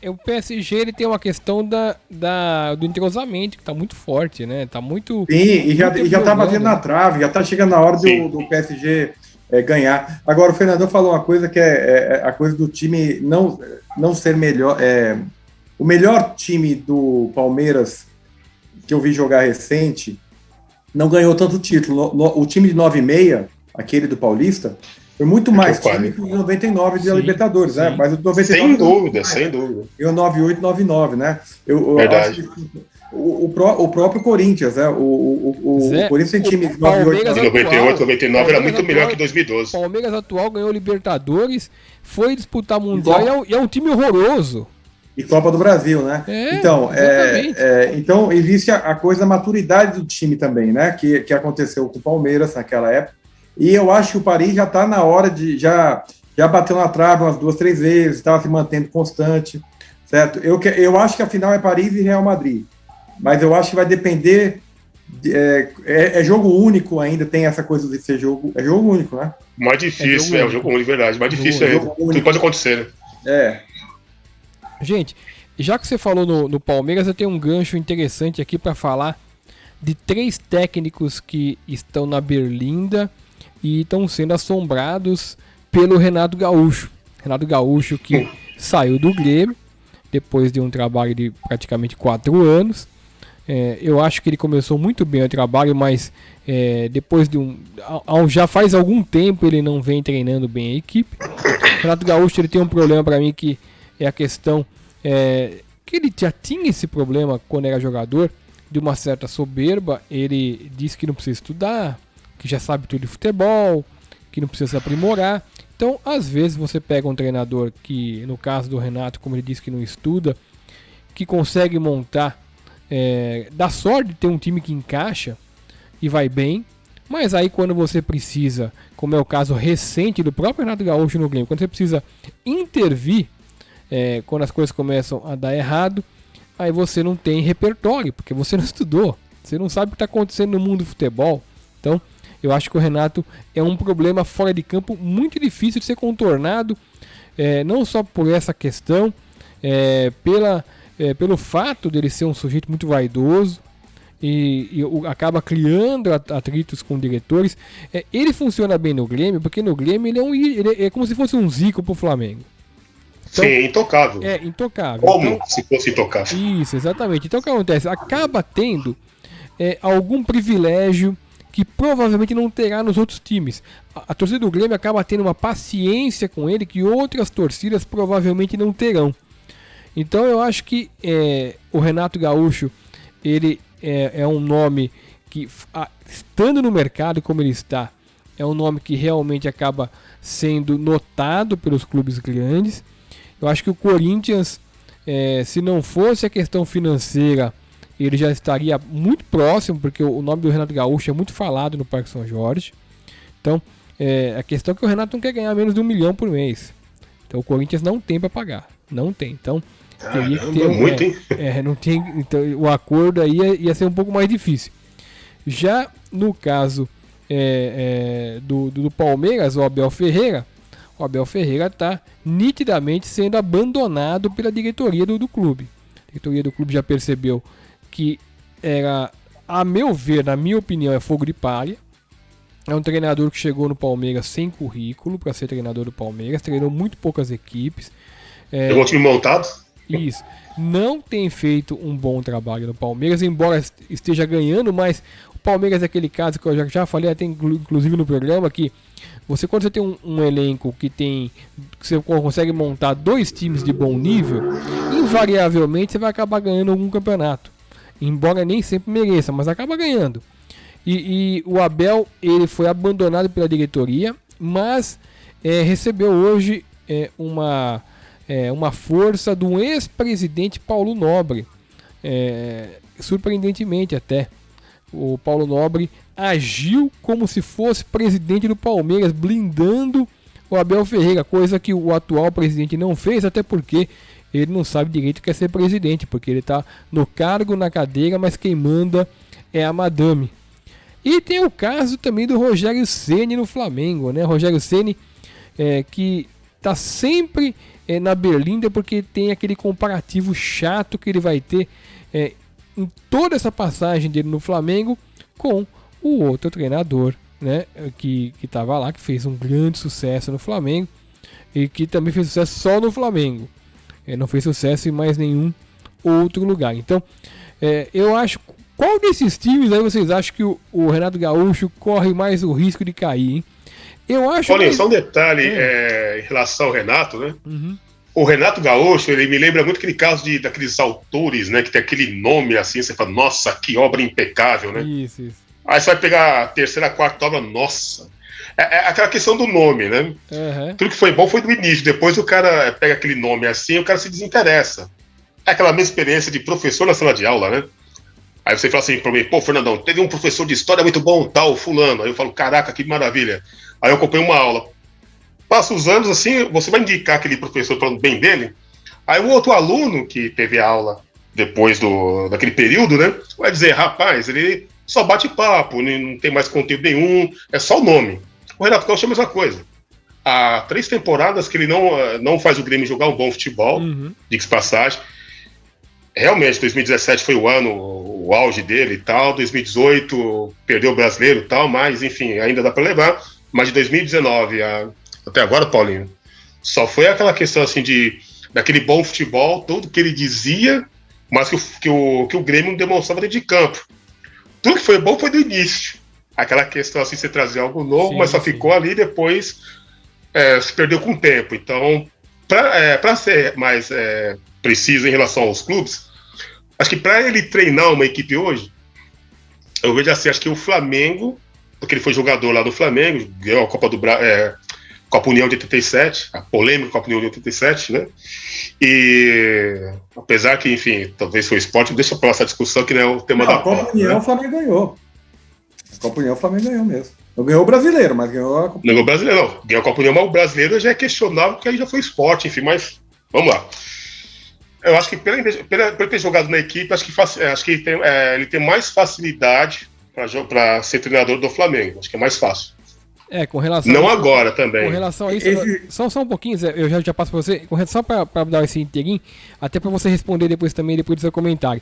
O PSG ele tem uma questão do entrosamento que tá muito forte, né? Tá muito. Sim, e já tá batendo na trave, já tá chegando a hora do PSG ganhar. Agora, o Fernandão falou uma coisa que é a coisa do time não ser melhor. O melhor time do Palmeiras que eu vi jogar recente não ganhou tanto título. O time de 9,6, aquele do Paulista, foi muito mais time que o 99 da Libertadores, né? Mas o 99 sem dúvida. E o 98, 99, né? Verdade. Acho que o próprio Corinthians, né? O Corinthians tem time de 98, 99 era muito melhor que 2012. O Palmeiras atual ganhou Libertadores, foi disputar Mundial e é um time horroroso. E Copa do Brasil, né? Então existe a coisa da maturidade do time também, né? Que aconteceu com o Palmeiras naquela época. E eu acho que o Paris já está na hora de... Já bateu na trave umas 2, 3 vezes, estava se mantendo constante, certo? Eu acho que a final é Paris e Real Madrid. Mas eu acho que vai depender... É jogo único ainda, tem essa coisa de ser jogo... É jogo único, né? Mais difícil, é o jogo único, verdade. Mais difícil ainda. Tudo pode acontecer, né? Gente, já que você falou no Palmeiras, eu tenho um gancho interessante aqui para falar de 3 técnicos que estão na berlinda e estão sendo assombrados pelo Renato Gaúcho. Renato Gaúcho que saiu do Grêmio depois de um trabalho de praticamente 4 anos. Eu acho que ele começou muito bem o trabalho, mas depois de já faz algum tempo ele não vem treinando bem a equipe. Renato Gaúcho ele tem um problema para mim que é a questão que ele já tinha esse problema quando era jogador, de uma certa soberba. Ele disse que não precisa estudar, que já sabe tudo de futebol, que não precisa se aprimorar. Então, às vezes você pega um treinador que, no caso do Renato, como ele disse que não estuda, que consegue montar, dá sorte de ter um time que encaixa e vai bem, mas aí quando você precisa, como é o caso recente do próprio Renato Gaúcho no Grêmio, quando você precisa intervir, quando as coisas começam a dar errado, aí você não tem repertório, porque você não estudou, você não sabe o que está acontecendo no mundo do futebol. Então, eu acho que o Renato é um problema fora de campo muito difícil de ser contornado, não só por essa questão, pelo fato dele ser um sujeito muito vaidoso e acaba criando atritos com diretores. Ele funciona bem no Grêmio, porque no Grêmio ele é como se fosse um Zico pro Flamengo. Então, sim, intocável. Intocável. Como então, se fosse intocável. Isso, exatamente. Então o que acontece? Acaba tendo algum privilégio que provavelmente não terá nos outros times. A torcida do Grêmio acaba tendo uma paciência com ele que outras torcidas provavelmente não terão. Então eu acho que o Renato Gaúcho, ele é um nome que, estando no mercado como ele está, é um nome que realmente acaba sendo notado pelos clubes grandes. Eu acho que o Corinthians, se não fosse a questão financeira, ele já estaria muito próximo, porque o nome do Renato Gaúcho é muito falado no Parque São Jorge. Então, a questão é que o Renato não quer ganhar menos de R$1 milhão por mês. Então o Corinthians não tem para pagar. Não tem. Então, teria que ter muito, hein? não tem, então, o acordo aí ia ser um pouco mais difícil. Já no caso do Palmeiras, o Abel Ferreira está nitidamente sendo abandonado pela diretoria do clube. A diretoria do clube já percebeu que era, a meu ver, na minha opinião, é fogo de palha. É um treinador que chegou no Palmeiras sem currículo para ser treinador do Palmeiras, treinou muito poucas equipes. Pegou um time montado? Isso. Não tem feito um bom trabalho no Palmeiras, embora esteja ganhando, mas o Palmeiras é aquele caso que eu já falei até inclusive no programa, que quando você tem um elenco que você consegue montar 2 times de bom nível, invariavelmente você vai acabar ganhando algum campeonato. Embora nem sempre mereça, mas acaba ganhando. E o Abel, ele foi abandonado pela diretoria, mas recebeu hoje uma força do ex-presidente Paulo Nobre. Surpreendentemente até. O Paulo Nobre agiu como se fosse presidente do Palmeiras, blindando o Abel Ferreira, coisa que o atual presidente não fez, até porque ele não sabe direito o que é ser presidente, porque ele está no cargo, na cadeira, mas quem manda é a madame. E tem o caso também do Rogério Ceni no Flamengo, né? Rogério Ceni que está sempre na berlinda, porque tem aquele comparativo chato que ele vai ter em toda essa passagem dele no Flamengo com o outro treinador, né, que estava lá, que fez um grande sucesso no Flamengo e que também fez sucesso só no Flamengo. Não fez sucesso em mais nenhum outro lugar. Então, eu acho... Qual desses times aí vocês acham que o Renato Gaúcho corre mais o risco de cair, hein? Eu acho... Paulinho, só um detalhe em relação ao Renato, né? Uhum. O Renato Gaúcho, ele me lembra muito aquele caso daqueles autores, né? Que tem aquele nome assim, você fala, nossa, que obra impecável, né? Isso. Aí você vai pegar a terceira, quarta obra, nossa. É aquela questão do nome, né? Uhum. Tudo que foi bom foi do início. Depois o cara pega aquele nome assim, o cara se desinteressa. É aquela mesma experiência de professor na sala de aula, né? Aí você fala assim pra mim, pô, Fernandão, teve um professor de história muito bom, tal, fulano. Aí eu falo, caraca, que maravilha. Aí eu acompanhei uma aula. Passa os anos, assim, você vai indicar aquele professor falando bem dele. Aí o outro aluno que teve a aula depois daquele período, né, vai dizer, rapaz, ele só bate papo, não tem mais conteúdo nenhum, é só o nome. O Renato Gaúcho é a mesma coisa. Há 3 temporadas que ele não faz o Grêmio jogar um bom futebol, diga-se passagem. Realmente, 2017 foi o auge dele e tal, 2018 perdeu o brasileiro e tal, mas, enfim, ainda dá para levar. Mas de 2019 até agora, Paulinho, só foi aquela questão assim daquele bom futebol, tudo que ele dizia, mas que o Grêmio não demonstrava dentro de campo. Tudo que foi bom foi do início. Aquela questão assim, você trazer algo novo, sim, mas só ficou ali e depois se perdeu com o tempo. Então, para ser mais preciso em relação aos clubes, acho que para ele treinar uma equipe hoje, eu vejo assim, acho que o Flamengo, porque ele foi jogador lá do Flamengo, ganhou a Copa União de 87, a polêmica Copa União de 87, né? E apesar que, enfim, talvez foi esporte, deixa pra essa discussão que não é o tema da Copa União, né? O Flamengo ganhou. A Copa União o Flamengo ganhou mesmo. Não ganhou o brasileiro, mas ganhou a Copa União. Não ganhou o brasileiro, não. Ganhou a Copa União, mas o brasileiro já é questionável, porque aí já foi esporte, enfim, mas vamos lá. Eu acho que por ele ter jogado na equipe, acho que ele tem mais facilidade para ser treinador do Flamengo. Acho que é mais fácil. Com relação não a isso, agora também. Com relação a isso, só um pouquinho, Zé, eu já passo para você, com relação para dar esse inteirinho, até para você responder depois do seu comentário.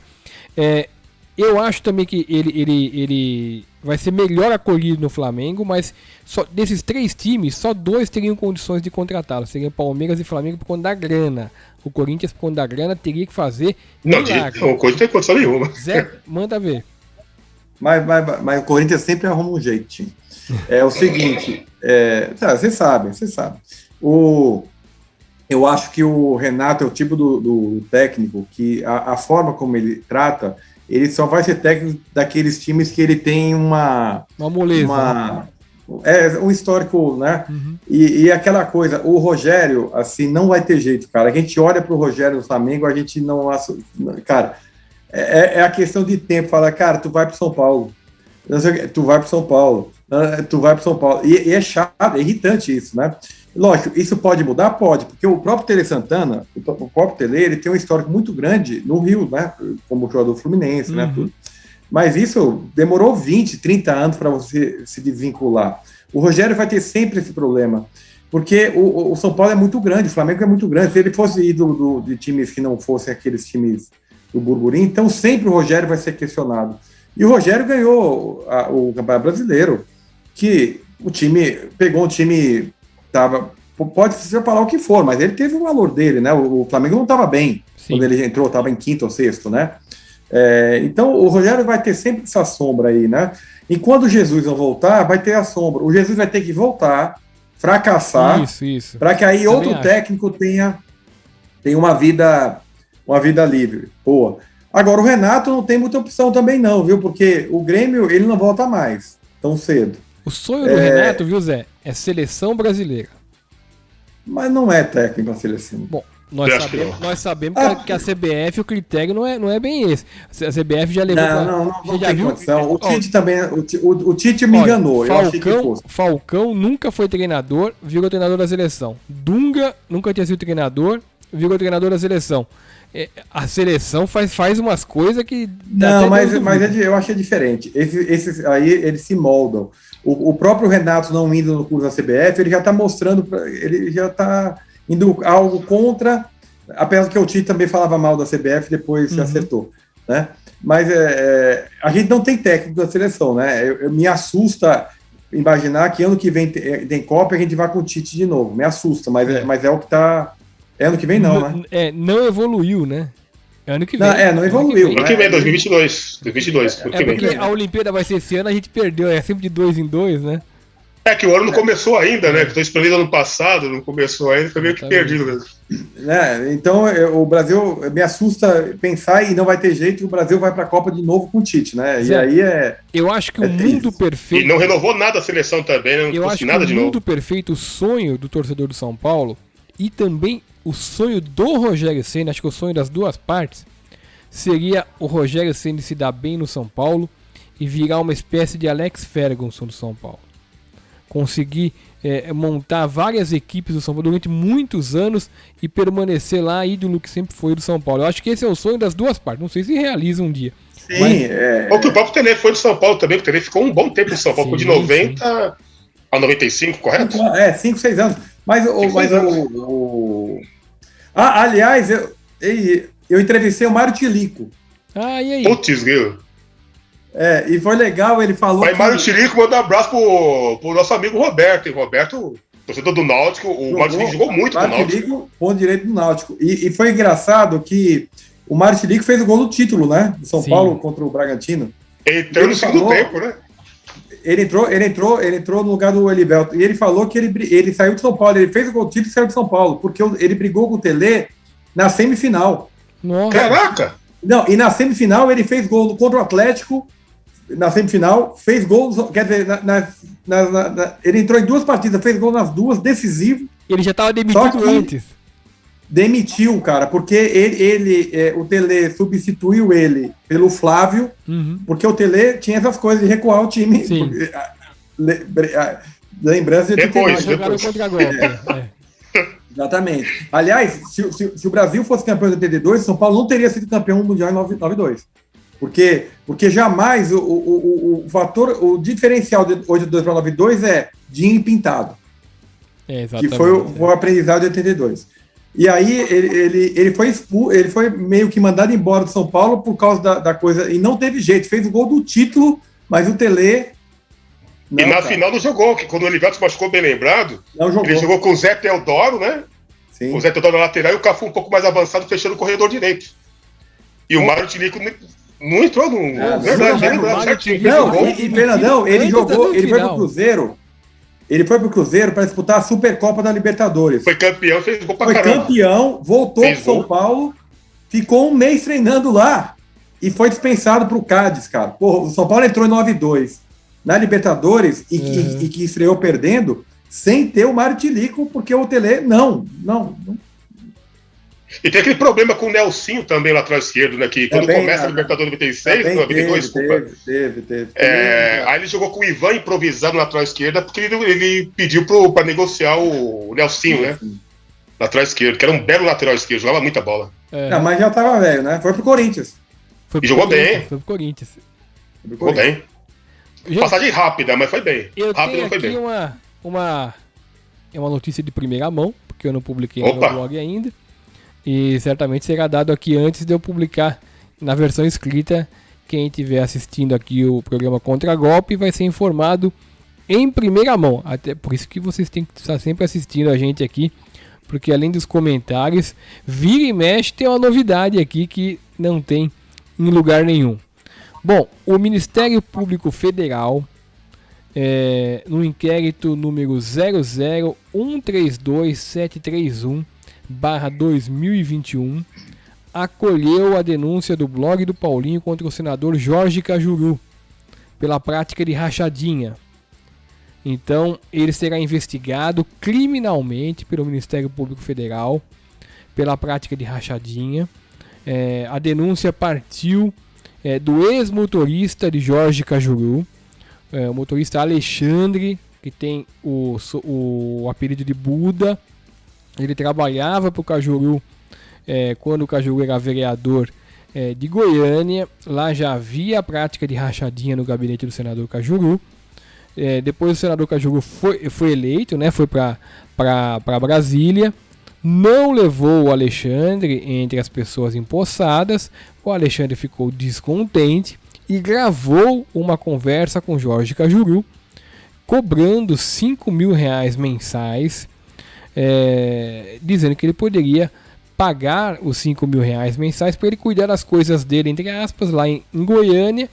Eu acho também que ele vai ser melhor acolhido no Flamengo, mas só desses 3 times, só 2 teriam condições de contratá-lo. Seriam Palmeiras e Flamengo por conta da grana. O Corinthians, por conta da grana, teria que fazer. Não, o Corinthians não tem condição nenhuma. Zé, manda ver. Mas o Corinthians sempre arruma um jeitinho. É o seguinte, você sabe. Eu acho que o Renato é o tipo do técnico que a forma como ele trata, ele só vai ser técnico daqueles times que ele tem uma moleza, um histórico, né? Uhum. E aquela coisa, o Rogério, assim, não vai ter jeito, cara. A gente olha pro Rogério no Flamengo, a gente não... Cara, é a questão de tempo. Fala, cara, tu vai pro São Paulo. Tu vai pro São Paulo. E é chato, é irritante isso, né? Lógico, isso pode mudar? Pode, porque o próprio Tele Santana, o próprio Tele, ele tem um histórico muito grande no Rio, né? Como jogador fluminense, né? Tudo. Mas isso demorou 20, 30 anos para você se desvincular. O Rogério vai ter sempre esse problema, porque o São Paulo é muito grande, o Flamengo é muito grande. Se ele fosse ídolo de times que não fossem aqueles times do burburinho, então sempre o Rogério vai ser questionado. E o Rogério ganhou o Campeonato Brasileiro, que o time pegou um time... Pode você falar o que for, mas ele teve o valor dele, né? O Flamengo não estava bem. Sim. Quando ele entrou, estava em 5º ou 6º, né? Então, o Rogério vai ter sempre essa sombra aí, né? E quando o Jesus não voltar, vai ter a sombra. O Jesus vai ter que voltar, fracassar, Isso. para que aí Também outro acho. técnico tenha uma vida livre. Boa. Agora, o Renato não tem muita opção também não, viu? Porque o Grêmio, ele não volta mais tão cedo. O sonho do Renato, viu, Zé? É seleção brasileira. Mas não é técnico na seleção. Bom, Eu acho que não. nós sabemos que a CBF, o critério não é bem esse. A CBF já levou Não já tem viu? condição. O Ó, Tite também. O Tite me enganou. Eu achei que fosse. Falcão nunca foi treinador, virou treinador da seleção. Dunga nunca tinha sido treinador, virou treinador da seleção. A seleção faz umas coisas que... Não, mas eu achei diferente. Esses aí, eles se moldam. O próprio Renato não indo no curso da CBF, ele já está mostrando, ele já está indo algo contra, apesar que o Tite também falava mal da CBF, depois se acertou, né? Mas a gente não tem técnico da seleção, né? Me assusta imaginar que ano que vem tem Copa e a gente vai com o Tite de novo. Me assusta, mas é o que está... ano que vem não, né? Não evoluiu, né? Ano que vem. Não evoluiu. Ano que vem, 2022. Porque a Olimpíada vai ser esse ano, a gente perdeu. É sempre de 2 em 2, né? É que o ano não começou ainda, né? Que estou esperando ano passado, não começou ainda, foi meio que perdido mesmo. Então, o Brasil me assusta pensar e não vai ter jeito, e o Brasil vai para a Copa de novo com o Tite, né? Zé, e aí eu acho que o mundo perfeito. E não renovou nada a seleção também, né? Não eu acho que nada o de mundo novo. perfeito, o sonho do torcedor do São Paulo e também o sonho do Rogério Ceni, acho que o sonho das duas partes, seria o Rogério Ceni se dar bem no São Paulo e virar uma espécie de Alex Ferguson do São Paulo. Conseguir montar várias equipes do São Paulo durante muitos anos e permanecer lá, ídolo que sempre foi do São Paulo. Eu acho que esse é o sonho das duas partes. Não sei se realiza um dia. Sim, Ou que o próprio Tele foi do São Paulo também, que o Tele ficou um bom tempo no São Paulo, de 90 a 95, correto? 5, 6 anos. Aliás, eu entrevistei o Mário Tilico. E aí? Putz, Guilherme. E foi legal, ele falou. Mas Mário Tilico manda um abraço pro nosso amigo Roberto. E Roberto, torcedor do Náutico, o Mário Tilico jogou muito no Náutico. Tilico, ponto direito do Náutico. E foi engraçado que o Mário Tilico fez o gol do título, né? Do São Paulo contra o Bragantino. Entrou no segundo tempo, né? Ele entrou no lugar do Elivelto. E ele falou que ele saiu de São Paulo. Ele fez o gol do título e saiu de São Paulo. Porque ele brigou com o Tele na semifinal. Nossa. Caraca! Não, e na semifinal ele fez gol contra o Atlético. Na semifinal, fez gol. Quer dizer, ele entrou em 2 partidas, fez gol nas 2, decisivo. Ele já estava demitido antes. Demitiu, cara, porque o Tele substituiu ele pelo Flávio, porque o Tele tinha essas coisas de recuar o time. Sim. Lembrança de depois. Exatamente. Aliás, se o Brasil fosse campeão de 82, São Paulo não teria sido campeão mundial em 92. Porque jamais o fator, o diferencial de 82 para 92 é Dinho Pintado. Que foi o aprendizado de 82. E aí ele foi meio que mandado embora do São Paulo por causa da coisa, e não teve jeito, fez o gol do título, mas o Tele... Não, e na final não jogou, que quando o Elivelto se machucou, bem lembrado, ele jogou com o Zé Teodoro, né? Sim. O Zé Teodoro na lateral e o Cafu um pouco mais avançado, fechando o corredor direito. E o Mário Tilico não entrou no... E Fernandão, ele foi pro Cruzeiro. Ele foi pro Cruzeiro para disputar a Supercopa da Libertadores. Foi campeão, fez gol pra caramba. Foi campeão, voltou pro São Paulo, ficou um mês treinando lá e foi dispensado pro Cádiz, cara. Porra, o São Paulo entrou em 9-2 na Libertadores e que estreou perdendo sem ter o Mário Tilico, porque o Tele não. E tem aquele problema com o Nelsinho também, lateral esquerdo, né? Que quando começa a Libertadores 96, 92, desculpa. Teve. Aí ele jogou com o Ivan improvisado na lateral esquerda, porque ele pediu para negociar o Nelsinho, né? Lateral esquerdo, que era um belo lateral esquerdo, jogava muita bola. Mas já tava velho, né? Foi pro Corinthians. E jogou bem. Foi pro Corinthians. Jogou bem. Passagem rápida, mas foi bem. Rápido, foi bem. Uma notícia de primeira mão, porque eu não publiquei no meu blog ainda. E certamente será dado aqui antes de eu publicar na versão escrita. Quem estiver assistindo aqui o programa Contra Golpe vai ser informado em primeira mão. Até por isso que vocês têm que estar sempre assistindo a gente aqui, porque além dos comentários, vira e mexe tem uma novidade aqui que não tem em lugar nenhum. Bom, o Ministério Público Federal, no inquérito número 00132.731/2021, acolheu a denúncia do blog do Paulinho contra o senador Jorge Cajuru pela prática de rachadinha. Então, ele será investigado criminalmente pelo Ministério Público Federal pela prática de rachadinha. A denúncia partiu do ex-motorista de Jorge Cajuru, o motorista Alexandre, que tem o apelido de Buda. Ele trabalhava para o Cajuru quando o Cajuru era vereador de Goiânia. Lá já havia a prática de rachadinha no gabinete do senador Cajuru. Depois o senador Cajuru foi eleito, né, foi para Brasília. Não levou o Alexandre entre as pessoas empossadas. O Alexandre ficou descontente e gravou uma conversa com Jorge Cajuru, cobrando R$5.000 mensais, dizendo que ele poderia pagar os R$5.000 mensais para ele cuidar das coisas dele, entre aspas, lá em Goiânia,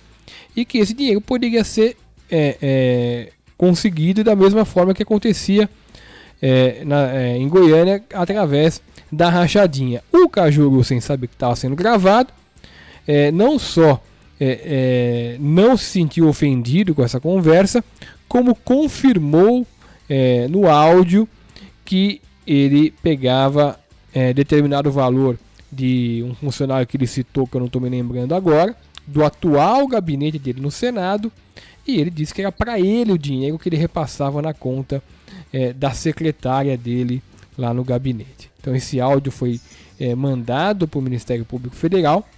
e que esse dinheiro poderia ser conseguido da mesma forma que acontecia em Goiânia, através da rachadinha. O Cajuru, sem saber que estava sendo gravado, não só não se sentiu ofendido com essa conversa, como confirmou no áudio que ele pegava determinado valor de um funcionário que ele citou, que eu não estou me lembrando agora, do atual gabinete dele no Senado, e ele disse que era para ele o dinheiro que ele repassava na conta da secretária dele lá no gabinete. Então esse áudio foi mandado para o Ministério Público Federal.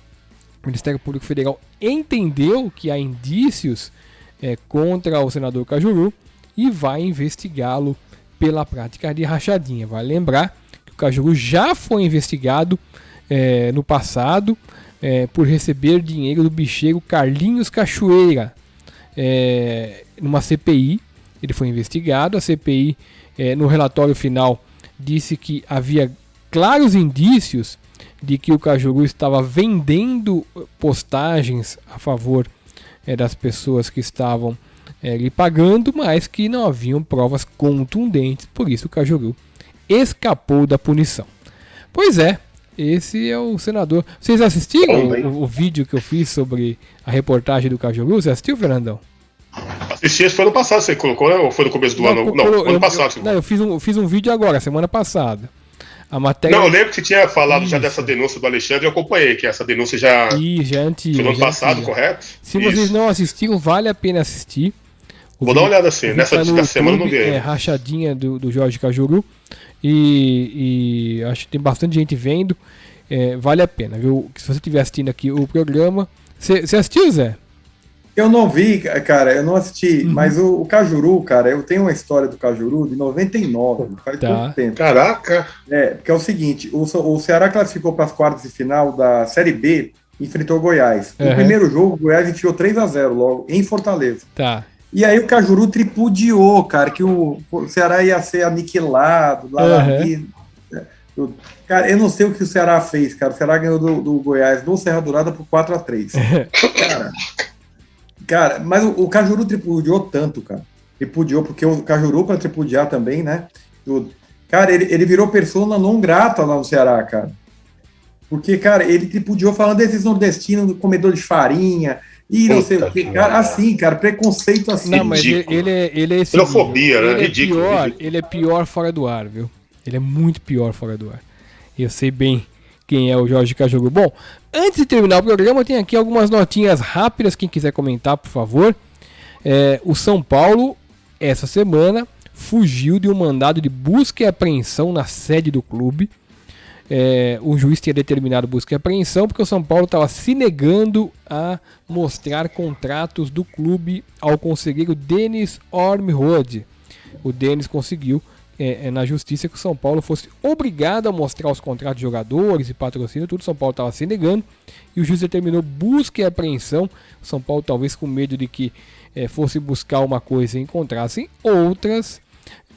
O Ministério Público Federal entendeu que há indícios contra o senador Cajuru e vai investigá-lo pela prática de rachadinha. Vale lembrar que o Cajuru já foi investigado no passado por receber dinheiro do bicheiro Carlinhos Cachoeira numa CPI. Ele foi investigado. A CPI, no relatório final, disse que havia claros indícios de que o Cajuru estava vendendo postagens a favor das pessoas que estavam lhe pagando, mas que não haviam provas contundentes. Por isso o Cajuru escapou da punição. Pois é, esse é o senador. Vocês assistiram o vídeo que eu fiz sobre a reportagem do Cajuru? Você assistiu, Fernandão? Assisti, foi ano passado, você colocou, né? Ou foi no começo do ano? Não, ano passado. Eu fiz um vídeo agora, semana passada. A matéria... Não, eu lembro que você tinha falado já dessa denúncia do Alexandre, eu acompanhei, que essa denúncia já é antiga. Foi no ano passado, antiga. Correto? Se vocês não assistiram, vale a pena assistir. Vou dar uma olhada assim, nessa semana eu não vi. Rachadinha do Jorge Cajuru. E acho que tem bastante gente vendo. Vale a pena, viu? Se você estiver assistindo aqui o programa. Você assistiu, Zé? Eu não vi, cara, eu não assisti, mas o Cajuru, cara, eu tenho uma história do Cajuru de 99, faz pouco tempo. Caraca! Porque é o seguinte, o Ceará classificou para as quartas de final da Série B, enfrentou o Goiás. No primeiro jogo, o Goiás enfiou 3-0 logo, em Fortaleza. Tá. E aí o Cajuru tripudiou, cara, que o Ceará ia ser aniquilado, Cara, eu não sei o que o Ceará fez, cara. O Ceará ganhou do Goiás do Serra Dourada por 4-3. Cara, mas o Cajuru tripudiou tanto, cara. Tripudiou, porque o Cajuru, para tripudiar também, né? Cara, ele virou persona não grata lá no Ceará, cara. Porque, cara, ele tripudiou falando desses nordestinos, comedor de farinha, e não sei o que. Cara, assim, cara, preconceito assim. Não, mas ele é esse. Xenofobia, né? Ridículo. Ele é pior fora do ar, viu? Ele é muito pior fora do ar. Eu sei bem quem é o Jorge Cajuru. Bom, antes de terminar o programa, tem aqui algumas notinhas rápidas. Quem quiser comentar, por favor. O São Paulo, essa semana, fugiu de um mandado de busca e apreensão na sede do clube. O juiz tinha determinado busca e apreensão porque o São Paulo estava se negando a mostrar contratos do clube ao conselheiro Denis Ormerod. O Denis conseguiu na justiça que o São Paulo fosse obrigado a mostrar os contratos de jogadores e patrocínio, tudo. O São Paulo estava se negando e o juiz determinou busca e apreensão. O São Paulo, talvez com medo de que fosse buscar uma coisa e encontrassem outras,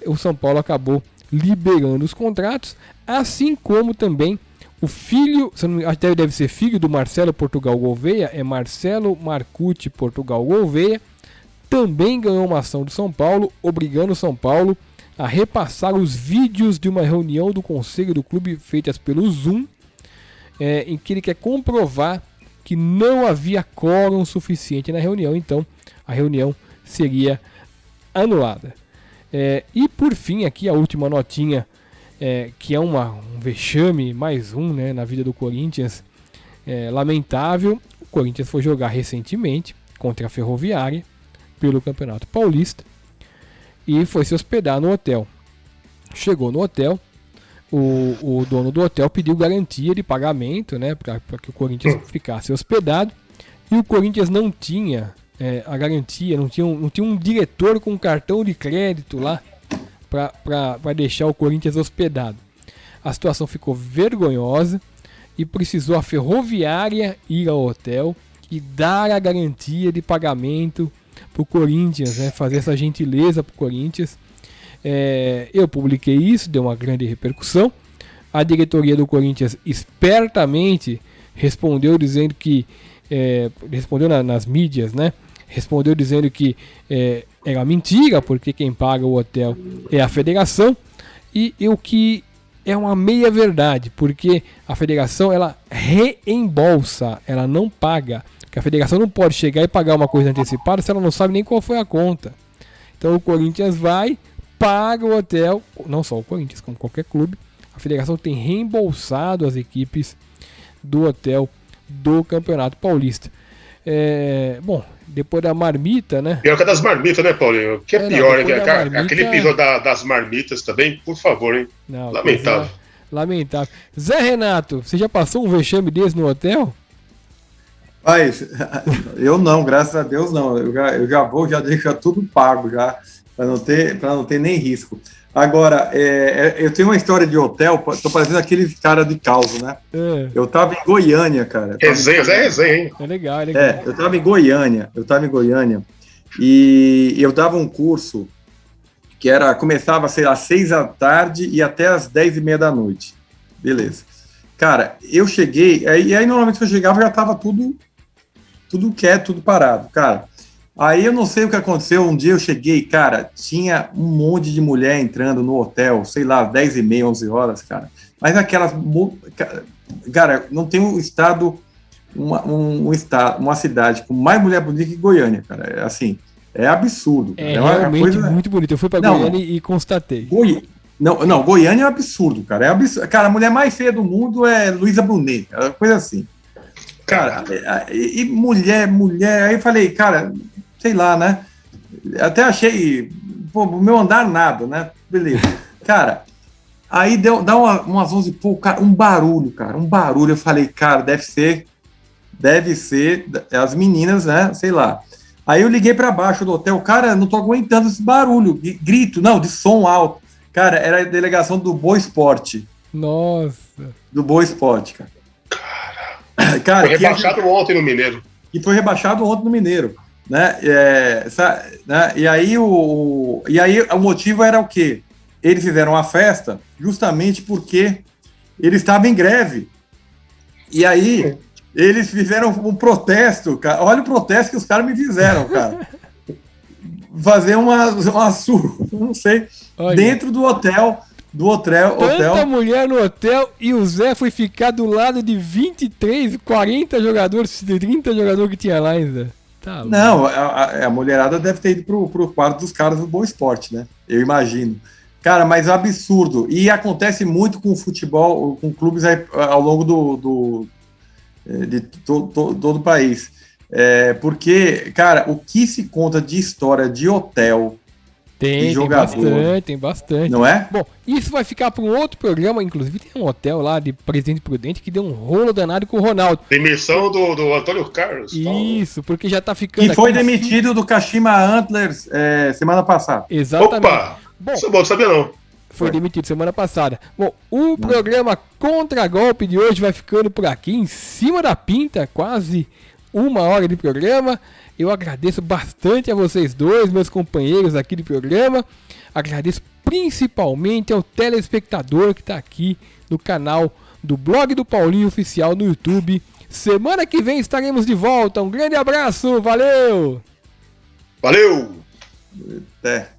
o São Paulo acabou liberando os contratos, assim como também O filho, até deve ser filho do Marcelo Portugal Gouveia, é Marcelo Marcucci Portugal Gouveia, também ganhou uma ação do São Paulo, obrigando o São Paulo a repassar os vídeos de uma reunião do conselho do clube feitas pelo Zoom, em que ele quer comprovar que não havia quórum suficiente na reunião, então a reunião seria anulada. E por fim, aqui a última notinha, que é um vexame, mais um, né, na vida do Corinthians, lamentável. O Corinthians foi jogar recentemente contra a Ferroviária pelo Campeonato Paulista e foi se hospedar no hotel. Chegou no hotel, o dono do hotel pediu garantia de pagamento, né, para que o Corinthians ficasse hospedado, e o Corinthians não tinha a garantia, não tinha um diretor com cartão de crédito lá para deixar o Corinthians hospedado. A situação ficou vergonhosa e precisou a Ferroviária ir ao hotel e dar a garantia de pagamento para o Corinthians, né, fazer essa gentileza para o Corinthians. Eu publiquei isso, deu uma grande repercussão. A diretoria do Corinthians espertamente respondeu dizendo que respondeu nas mídias, né? Respondeu dizendo que era mentira, porque quem paga o hotel é a federação, e o que é uma meia verdade, porque a federação ela reembolsa, ela não paga, porque a federação não pode chegar e pagar uma coisa antecipada se ela não sabe nem qual foi a conta. Então o Corinthians vai, paga o hotel, não só o Corinthians, como qualquer clube. A federação tem reembolsado as equipes do hotel do Campeonato Paulista. Bom, depois da marmita, né? Pior que a das marmitas, né, Paulinho? O que é pior, né? Aquele episódio das marmitas também, por favor, hein? Não, lamentável. Lamentável. Zé Renato, você já passou um vexame desse no hotel? Mas eu não, graças a Deus não. Eu já deixo tudo pago já, para não ter nem risco. Agora, eu tenho uma história de hotel, tô parecendo aquele cara de caos, né? Eu tava em Goiânia, cara. Resenha, hein? É legal. Eu tava em Goiânia, e eu dava um curso que começava, sei lá, às 6 da tarde e até às 10h30 da noite. Beleza. Cara, eu cheguei, e aí normalmente que eu chegava já tava tudo quieto, tudo parado, cara. Aí eu não sei o que aconteceu, um dia eu cheguei, cara, tinha um monte de mulher entrando no hotel, sei lá, 10h30, 11 horas, cara. Mas aquelas, cara, não tem um estado, uma cidade com mais mulher bonita que Goiânia, cara. Assim, é absurdo. É realmente muito bonito. Eu fui pra Goiânia e constatei. Não, Goiânia é um absurdo, cara. É absurdo. Cara, a mulher mais feia do mundo é Luísa Brunet, coisa assim. Cara, e mulher, aí eu falei, cara, sei lá, né? Até achei, pô, meu andar nada, né? Beleza. Cara, aí dá umas 11, pô, cara, um barulho. Eu falei, cara, deve ser as meninas, né? Sei lá. Aí eu liguei pra baixo do hotel, cara, não tô aguentando esse barulho, grito, não, de som alto. Cara, era a delegação do Boa Esporte. Nossa. Do Boa Esporte, cara. Cara, foi rebaixado ontem no Mineiro. E foi rebaixado ontem no Mineiro, né? E aí o motivo era o quê? Eles fizeram a festa justamente porque eles estavam em greve. E aí eles fizeram um protesto, cara. Olha o protesto que os caras me fizeram, cara. Fazer uma surra, não sei, olha, dentro do hotel. Tanta mulher no hotel e o Zé foi ficar do lado de 23, 40 jogadores, 30 jogadores que tinha lá ainda. Tá, não, a mulherada deve ter ido pro quarto dos caras do Boa Esporte, né? Eu imagino. Cara, mas é absurdo. E acontece muito com o futebol, com clubes ao longo de todo o país. Porque, cara, o que se conta de história de hotel... Tem bastante. Não é? Bom, isso vai ficar para um outro programa. Inclusive tem um hotel lá de Presidente Prudente que deu um rolo danado com o Ronaldo. Demissão do Antônio Carlos. Isso, porque já tá ficando... E foi demitido do Kashima Antlers semana passada. Exatamente. Opa! Bom, isso é bom, não sabia não. Foi demitido semana passada. Bom, o programa Contra-Golpe de hoje vai ficando por aqui, em cima da pinta, quase 1 hora de programa. Eu agradeço bastante a vocês dois, meus companheiros aqui do programa. Agradeço principalmente ao telespectador que está aqui no canal do blog do Paulinho Oficial no YouTube. Semana que vem estaremos de volta. Um grande abraço, valeu! Valeu! Até.